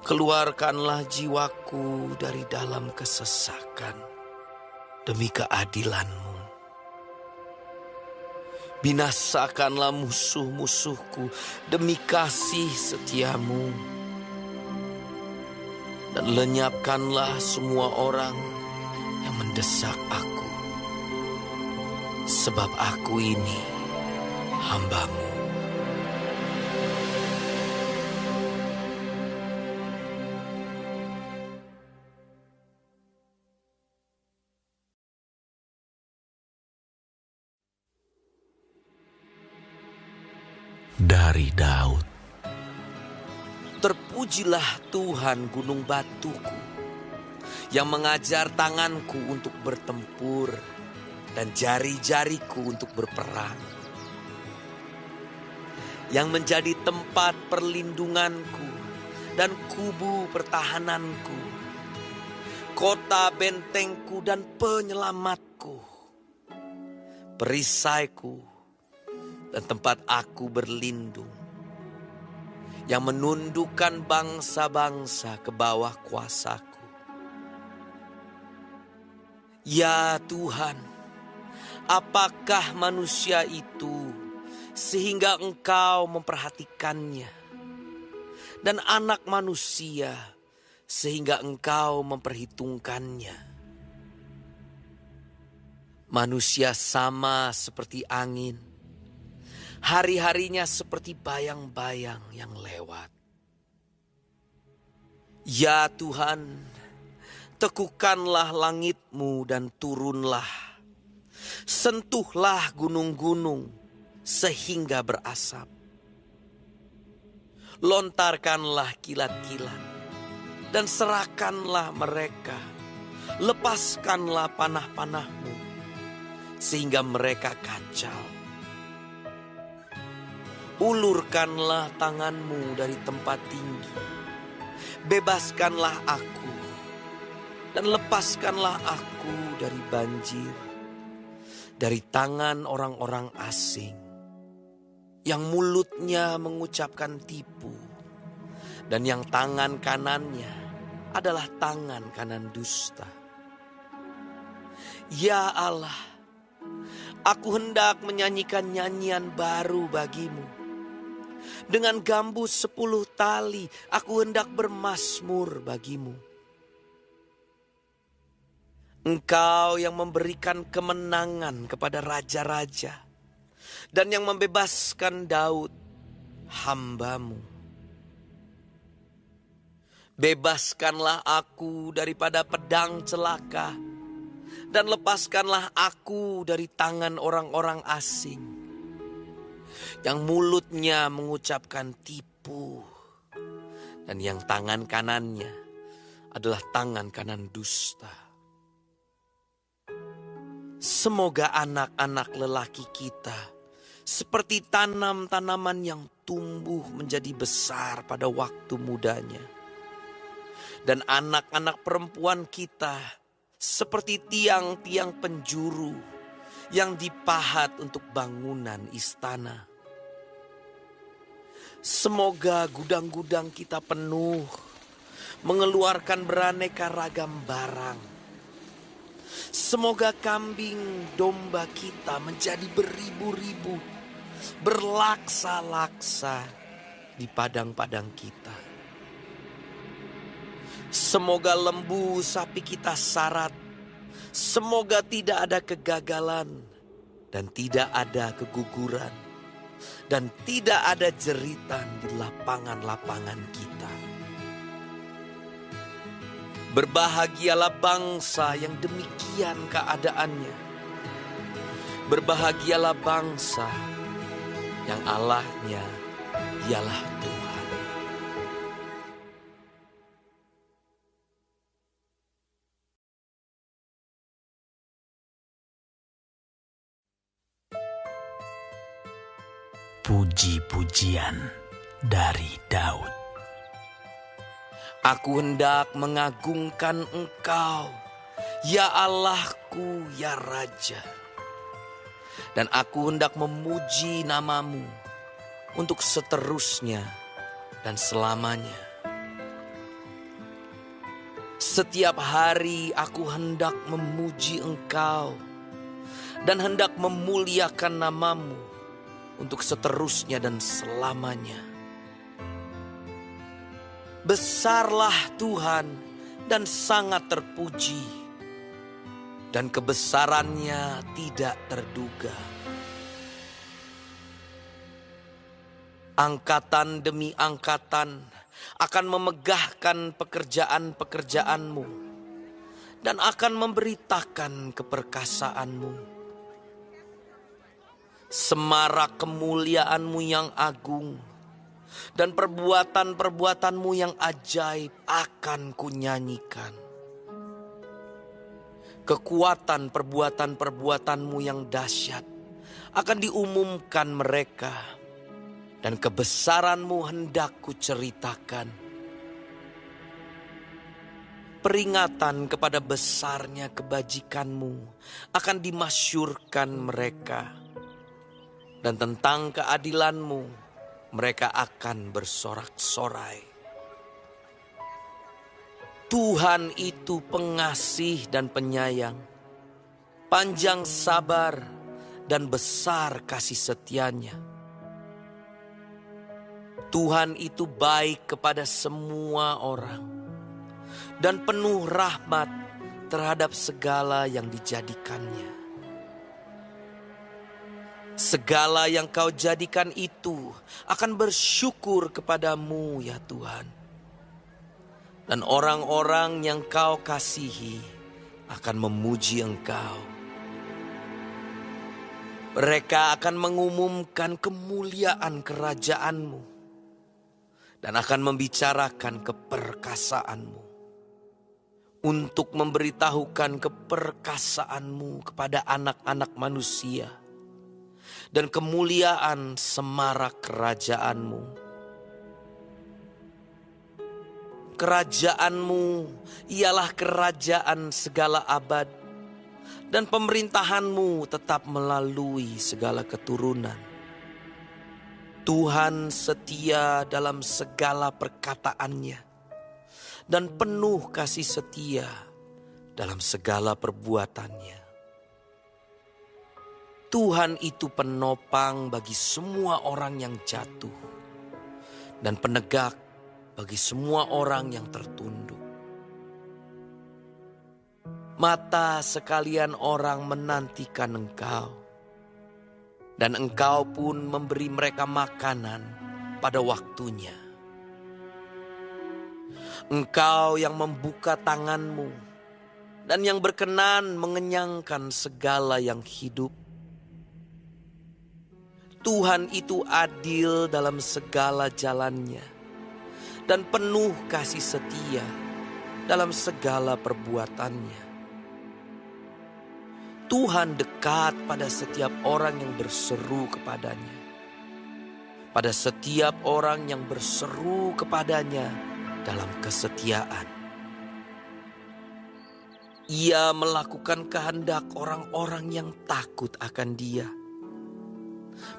Keluarkanlah jiwaku dari dalam kesesakan demi keadilan-Mu. Binasakanlah musuh-musuhku demi kasih setia-Mu. Dan lenyapkanlah semua orang yang mendesak aku. Sebab aku ini hamba-Mu. Dari Daud. Terpujilah Tuhan gunung batuku, yang mengajar tanganku untuk bertempur dan jari-jariku untuk berperang. Yang menjadi tempat perlindunganku dan kubu pertahananku, kota bentengku dan penyelamatku, perisaiku dan tempat aku berlindung, yang menundukkan bangsa-bangsa ke bawah kuasaku. Ya Tuhan, apakah manusia itu sehingga Engkau memperhatikannya, dan anak manusia sehingga Engkau memperhitungkannya? Manusia sama seperti angin, hari-harinya seperti bayang-bayang yang lewat. Ya Tuhan, tekukanlah langit-Mu dan turunlah. Sentuhlah gunung-gunung sehingga berasap. Lontarkanlah kilat-kilat dan serahkanlah mereka. Lepaskanlah panah-panah-Mu sehingga mereka kacau. Ulurkanlah tangan-Mu dari tempat tinggi. Bebaskanlah aku dan lepaskanlah aku dari banjir, dari tangan orang-orang asing yang mulutnya mengucapkan tipu dan yang tangan kanannya adalah tangan kanan dusta. Ya Allah, aku hendak menyanyikan nyanyian baru bagi-Mu. Dengan gambus 10 tali aku hendak bermazmur bagi-Mu. Engkau yang memberikan kemenangan kepada raja-raja dan yang membebaskan Daud, hamba-Mu. Bebaskanlah aku daripada pedang celaka dan lepaskanlah aku dari tangan orang-orang asing yang mulutnya mengucapkan tipu dan yang tangan kanannya adalah tangan kanan dusta. Semoga anak-anak lelaki kita seperti tanam-tanaman yang tumbuh menjadi besar pada waktu mudanya. Dan anak-anak perempuan kita seperti tiang-tiang penjuru yang dipahat untuk bangunan istana. Semoga gudang-gudang kita penuh, mengeluarkan beraneka ragam barang. Semoga kambing domba kita menjadi beribu-ribu, berlaksa-laksa di padang-padang kita. Semoga lembu sapi kita sarat, semoga tidak ada kegagalan dan tidak ada keguguran dan tidak ada jeritan di lapangan-lapangan kita. Berbahagialah bangsa yang demikian keadaannya. Berbahagialah bangsa yang Allahnya ialah Tuhan. Puji-pujian dari Daud. Aku hendak mengagungkan Engkau, ya Allahku, ya Raja. Dan aku hendak memuji namamu untuk seterusnya dan selamanya. Setiap hari aku hendak memuji Engkau dan hendak memuliakan namamu untuk seterusnya dan selamanya. Besarlah Tuhan dan sangat terpuji, dan kebesarannya tidak terduga. Angkatan demi angkatan akan memegahkan pekerjaan-pekerjaanmu dan akan memberitakan keperkasaanmu. Semarak kemuliaanmu yang agung dan perbuatan-perbuatanmu yang ajaib akan kunyanyikan. Kekuatan perbuatan-perbuatanmu yang dahsyat akan diumumkan mereka, dan kebesaranmu hendak kuceritakan. Peringatan kepada besarnya kebajikanmu akan dimasyurkan mereka, dan tentang keadilanmu mereka akan bersorak-sorai. Tuhan itu pengasih dan penyayang, panjang sabar dan besar kasih setianya. Tuhan itu baik kepada semua orang dan penuh rahmat terhadap segala yang dijadikannya. Segala yang kau jadikan itu akan bersyukur kepadamu, ya Tuhan. Dan orang-orang yang kau kasihi akan memuji Engkau. Mereka akan mengumumkan kemuliaan kerajaan-Mu dan akan membicarakan keperkasaanmu, untuk memberitahukan keperkasaanmu kepada anak-anak manusia dan kemuliaan semarak kerajaanmu. Kerajaanmu ialah kerajaan segala abad, dan pemerintahanmu tetap melalui segala keturunan. Tuhan setia dalam segala perkataannya, dan penuh kasih setia dalam segala perbuatannya. Tuhan itu penopang bagi semua orang yang jatuh, dan penegak bagi semua orang yang tertunduk. Mata sekalian orang menantikan Engkau, dan Engkau pun memberi mereka makanan pada waktunya. Engkau yang membuka tanganmu dan yang berkenan mengenyangkan segala yang hidup. Tuhan itu adil dalam segala jalannya dan penuh kasih setia dalam segala perbuatannya. Tuhan dekat pada setiap orang yang berseru kepadanya. Pada setiap orang yang berseru kepadanya dalam kesetiaan. Ia melakukan kehendak orang-orang yang takut akan Dia.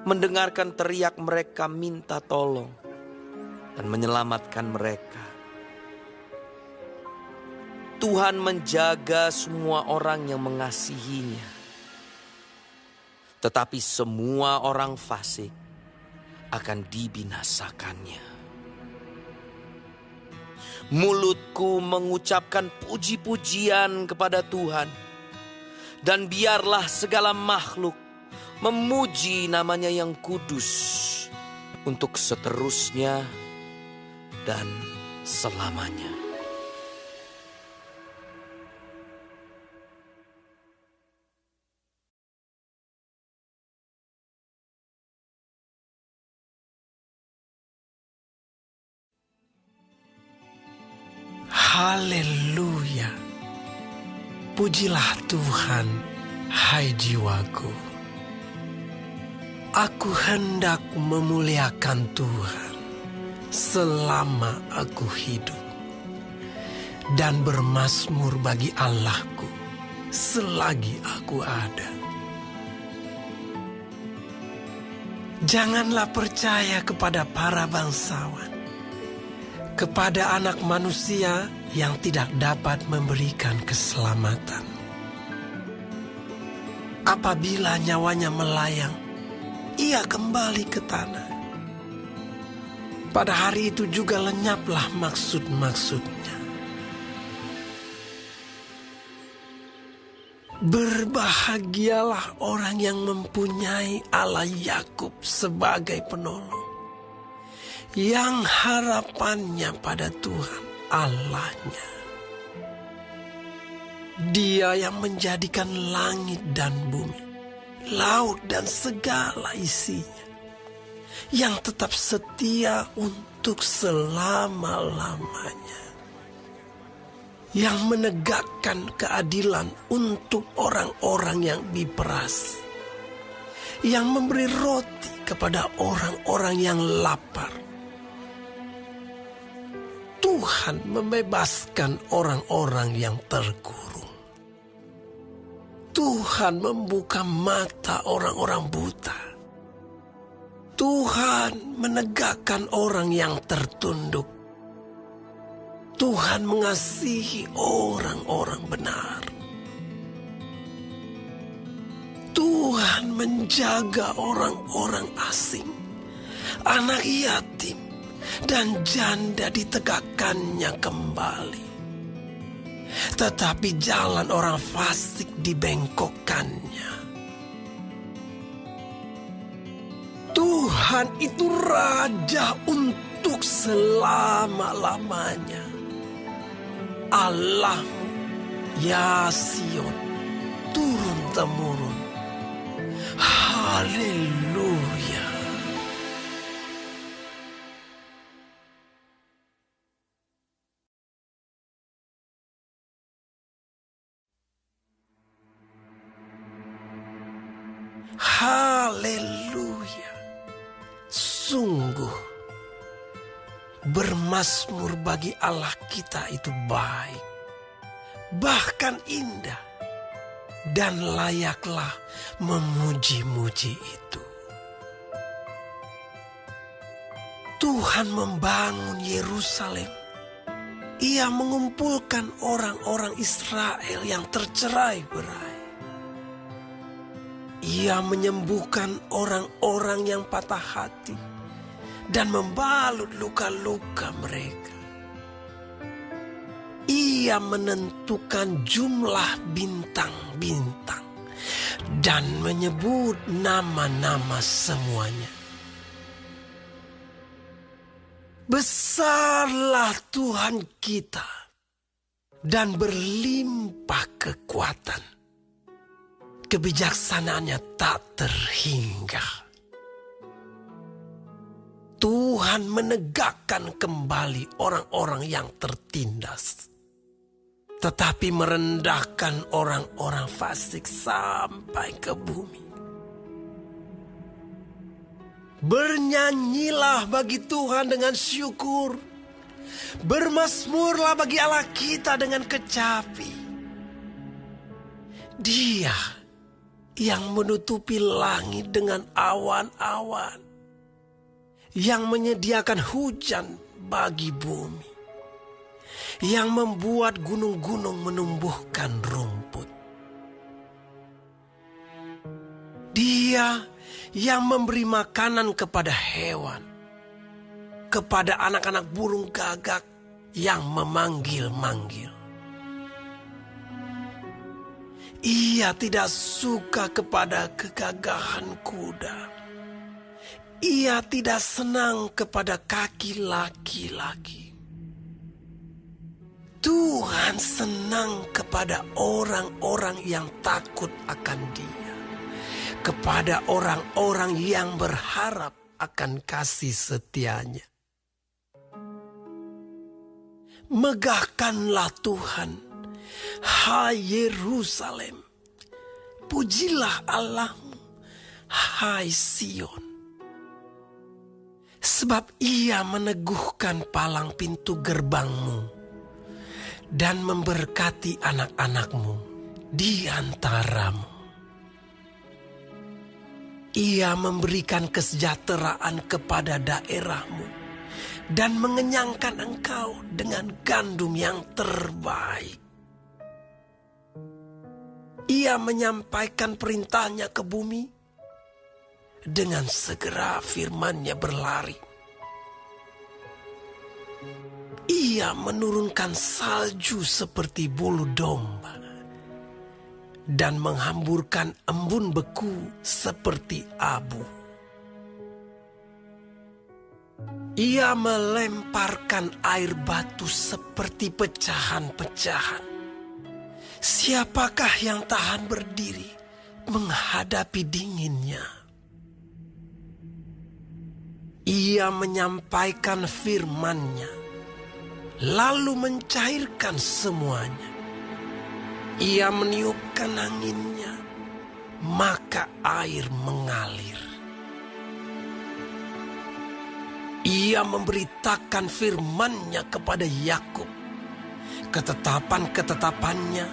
Mendengarkan teriak mereka minta tolong dan menyelamatkan mereka. Tuhan menjaga semua orang yang mengasihinya. Tetapi semua orang fasik akan dibinasakannya. Mulutku mengucapkan puji-pujian kepada Tuhan. Dan biarlah segala makhluk memuji namanya yang kudus untuk seterusnya dan selamanya. Haleluya. Pujilah Tuhan, hai jiwaku. Aku hendak memuliakan Tuhan selama aku hidup, dan bermazmur bagi Allahku selagi aku ada. Janganlah percaya kepada para bangsawan, kepada anak manusia yang tidak dapat memberikan keselamatan. Apabila nyawanya melayang, ia kembali ke tanah. Pada hari itu juga lenyaplah maksud-maksudnya. Berbahagialah orang yang mempunyai Allah Yakub sebagai penolong, yang harapannya pada Tuhan Allahnya. Dia yang menjadikan langit dan bumi, laut dan segala isinya, yang tetap setia untuk selama-lamanya, yang menegakkan keadilan untuk orang-orang yang diperas, yang memberi roti kepada orang-orang yang lapar. Tuhan membebaskan orang-orang yang terkurung. Tuhan membuka mata orang-orang buta. Tuhan menegakkan orang yang tertunduk. Tuhan mengasihi orang-orang benar. Tuhan menjaga orang-orang asing, anak yatim, dan janda ditegakkannya kembali. Tetapi jalan orang fasik dibengkokkannya. Tuhan itu raja untuk selama-lamanya. Allahmu, ya Sion, turun-temurun. Haleluya. Haleluya. Sungguh bermazmur bagi Allah kita itu baik, bahkan indah, dan layaklah memuji-muji itu. Tuhan membangun Yerusalem. Ia mengumpulkan orang-orang Israel yang tercerai-berai. Ia menyembuhkan orang-orang yang patah hati dan membalut luka-luka mereka. Ia menentukan jumlah bintang-bintang dan menyebut nama-nama semuanya. Besarlah Tuhan kita dan berlimpah kekuatan. Kebijaksanaannya tak terhingga. Tuhan menegakkan kembali orang-orang yang tertindas. tetapi merendahkan orang-orang fasik sampai ke bumi. Bernyanyilah bagi Tuhan dengan syukur. Bermazmurlah bagi Allah kita dengan kecapi. Dia yang menutupi langit dengan awan-awan, yang menyediakan hujan bagi bumi, yang membuat gunung-gunung menumbuhkan rumput. Dia yang memberi makanan kepada hewan, kepada anak-anak burung gagak yang memanggil-manggil. Ia tidak suka kepada kegagahan kuda. Ia tidak senang kepada kaki laki-laki. Tuhan senang kepada orang-orang yang takut akan Dia, kepada orang-orang yang berharap akan kasih setianya. Megahkanlah Tuhan, hai Yerusalem. Pujilah Allahmu, hai Sion. Sebab Ia meneguhkan palang pintu gerbangmu dan memberkati anak-anakmu di antaramu. Ia memberikan kesejahteraan kepada daerahmu dan mengenyangkan engkau dengan gandum yang terbaik. Ia menyampaikan perintahnya ke bumi, dengan segera firman-Nya berlari. Ia menurunkan salju seperti bulu domba dan menghamburkan embun beku seperti abu. Ia melemparkan air batu seperti pecahan-pecahan. Siapakah yang tahan berdiri menghadapi dinginnya? Ia menyampaikan firman-Nya, lalu mencairkan semuanya. Ia meniupkan anginnya, maka air mengalir. Ia memberitakan firman-Nya kepada Yakub, ketetapan-ketetapannya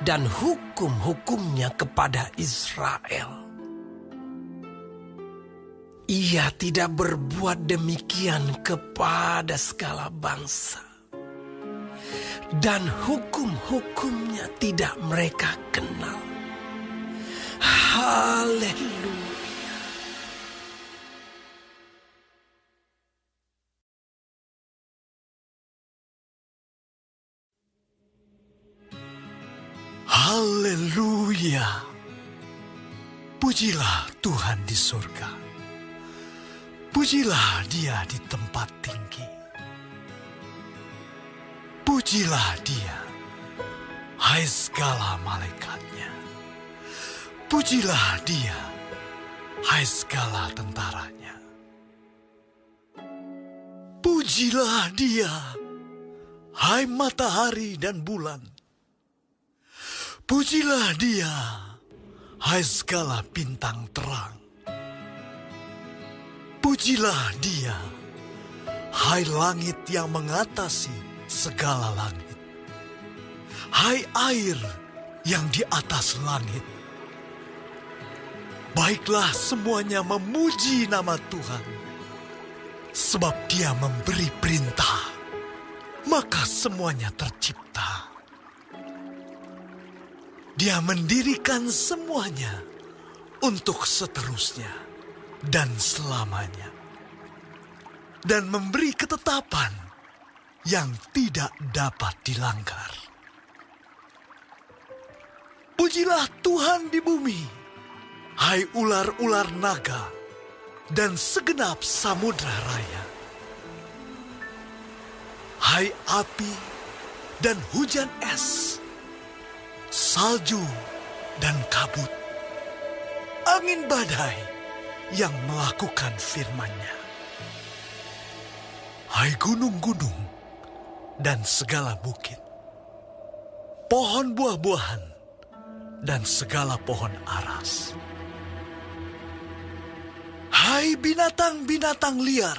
dan hukum-hukumnya kepada Israel. Ia tidak berbuat demikian kepada segala bangsa, dan hukum-hukumnya tidak mereka kenal. Haleluya. Haleluya. Pujilah Tuhan di surga. Pujilah Dia di tempat tinggi. Pujilah Dia, hai segala malaikat-Nya. Pujilah Dia, hai segala tentaranya. Pujilah Dia, hai matahari dan bulan. Pujilah Dia, hai segala bintang terang. Pujilah Dia, hai langit yang mengatasi segala langit. Hai air yang di atas langit. Baiklah semuanya memuji nama Tuhan. Sebab Dia memberi perintah, maka semuanya tercipta. Dia mendirikan semuanya untuk seterusnya dan selamanya. Dan memberi ketetapan yang tidak dapat dilanggar. Pujilah Tuhan di bumi, hai ular-ular naga dan segenap samudra raya. Hai api dan hujan es, salju dan kabut, angin badai yang melakukan firman-Nya. Hai gunung-gunung dan segala bukit, pohon buah-buahan, dan segala pohon aras. Hai binatang-binatang liar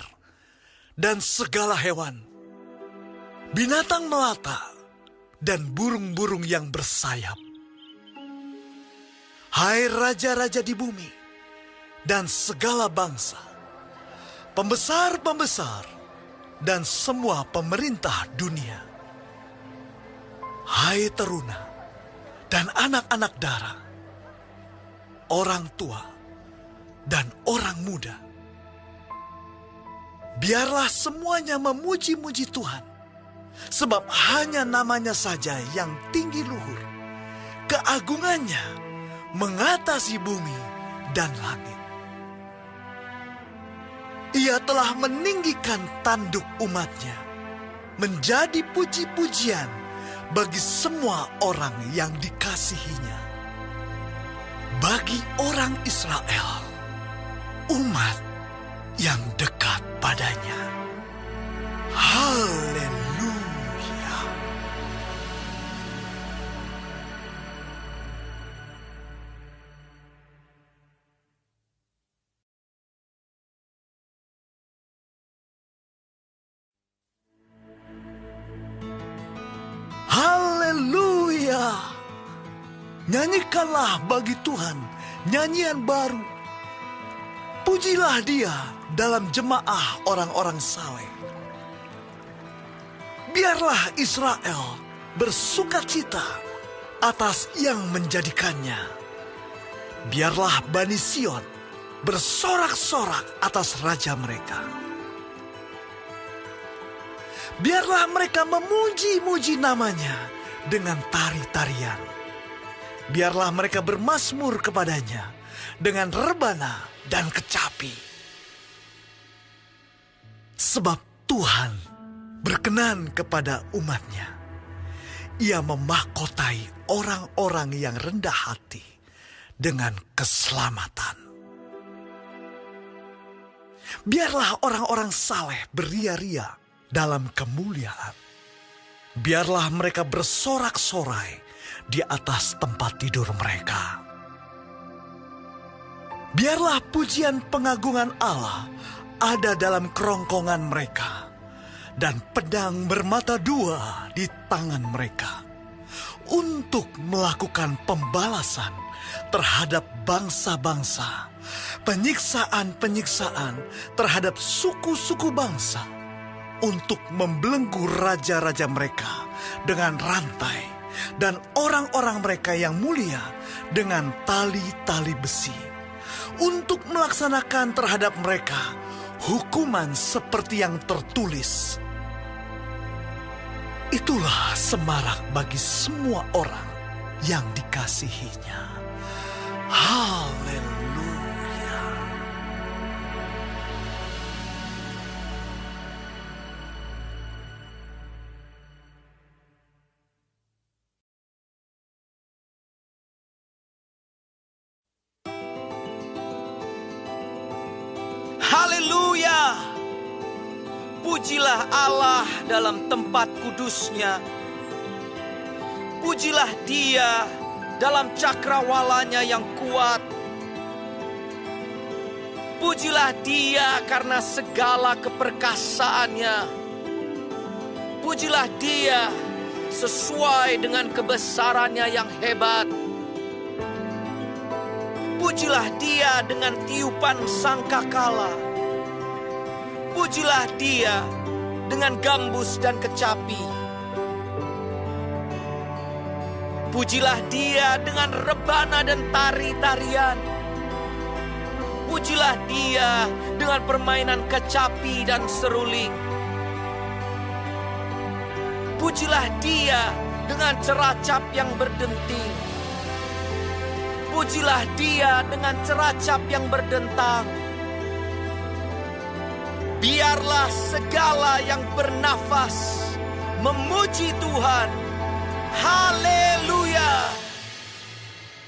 dan segala hewan, binatang melata dan burung-burung yang bersayap. Hai raja-raja di bumi dan segala bangsa, pembesar-pembesar dan semua pemerintah dunia. Hai teruna dan anak-anak dara, orang tua dan orang muda. Biarlah semuanya memuji-muji Tuhan, sebab hanya namanya saja yang tinggi luhur. Keagungannya mengatasi bumi dan langit. Ia telah meninggikan tanduk umatnya, menjadi puji-pujian bagi semua orang yang dikasihinya. Bagi orang Israel, umat yang dekat padanya. Haleluya. Haleluya. Nyanyikanlah bagi Tuhan nyanyian baru. Pujilah Dia dalam jemaah orang-orang saleh. Biarlah Israel bersukacita atas yang menjadikannya. Biarlah Bani Sion bersorak-sorak atas raja mereka. Biarlah mereka memuji-muji namanya dengan tari-tarian. Biarlah mereka bermazmur kepadanya dengan rebana dan kecapi. Sebab Tuhan berkenan kepada umatnya. Ia memahkotai orang-orang yang rendah hati dengan keselamatan. Biarlah orang-orang saleh beria-ria dalam kemuliaan. Biarlah mereka bersorak-sorai di atas tempat tidur mereka. Biarlah pujian pengagungan Allah ada dalam kerongkongan mereka, dan pedang bermata dua di tangan mereka, untuk melakukan pembalasan terhadap bangsa-bangsa, penyiksaan-penyiksaan terhadap suku-suku bangsa, untuk membelenggu raja-raja mereka dengan rantai, dan orang-orang mereka yang mulia dengan tali-tali besi, untuk melaksanakan terhadap mereka hukuman seperti yang tertulis. Itulah semarak bagi semua orang yang dikasihinya. Haleluya. Haleluya. Pujilah Allah dalam tempat kudusnya. Pujilah Dia dalam cakrawalanya yang kuat. Pujilah Dia karena segala keperkasaannya. Pujilah Dia sesuai dengan kebesarannya yang hebat. Pujilah Dia dengan tiupan sangkakala. Pujilah Dia dengan gambus dan kecapi. Pujilah Dia dengan rebana dan tari-tarian. Pujilah Dia dengan permainan kecapi dan seruling. Pujilah Dia dengan ceracap yang berdenting. Pujilah Dia dengan ceracap yang berdentang. Biarlah segala yang bernafas memuji Tuhan.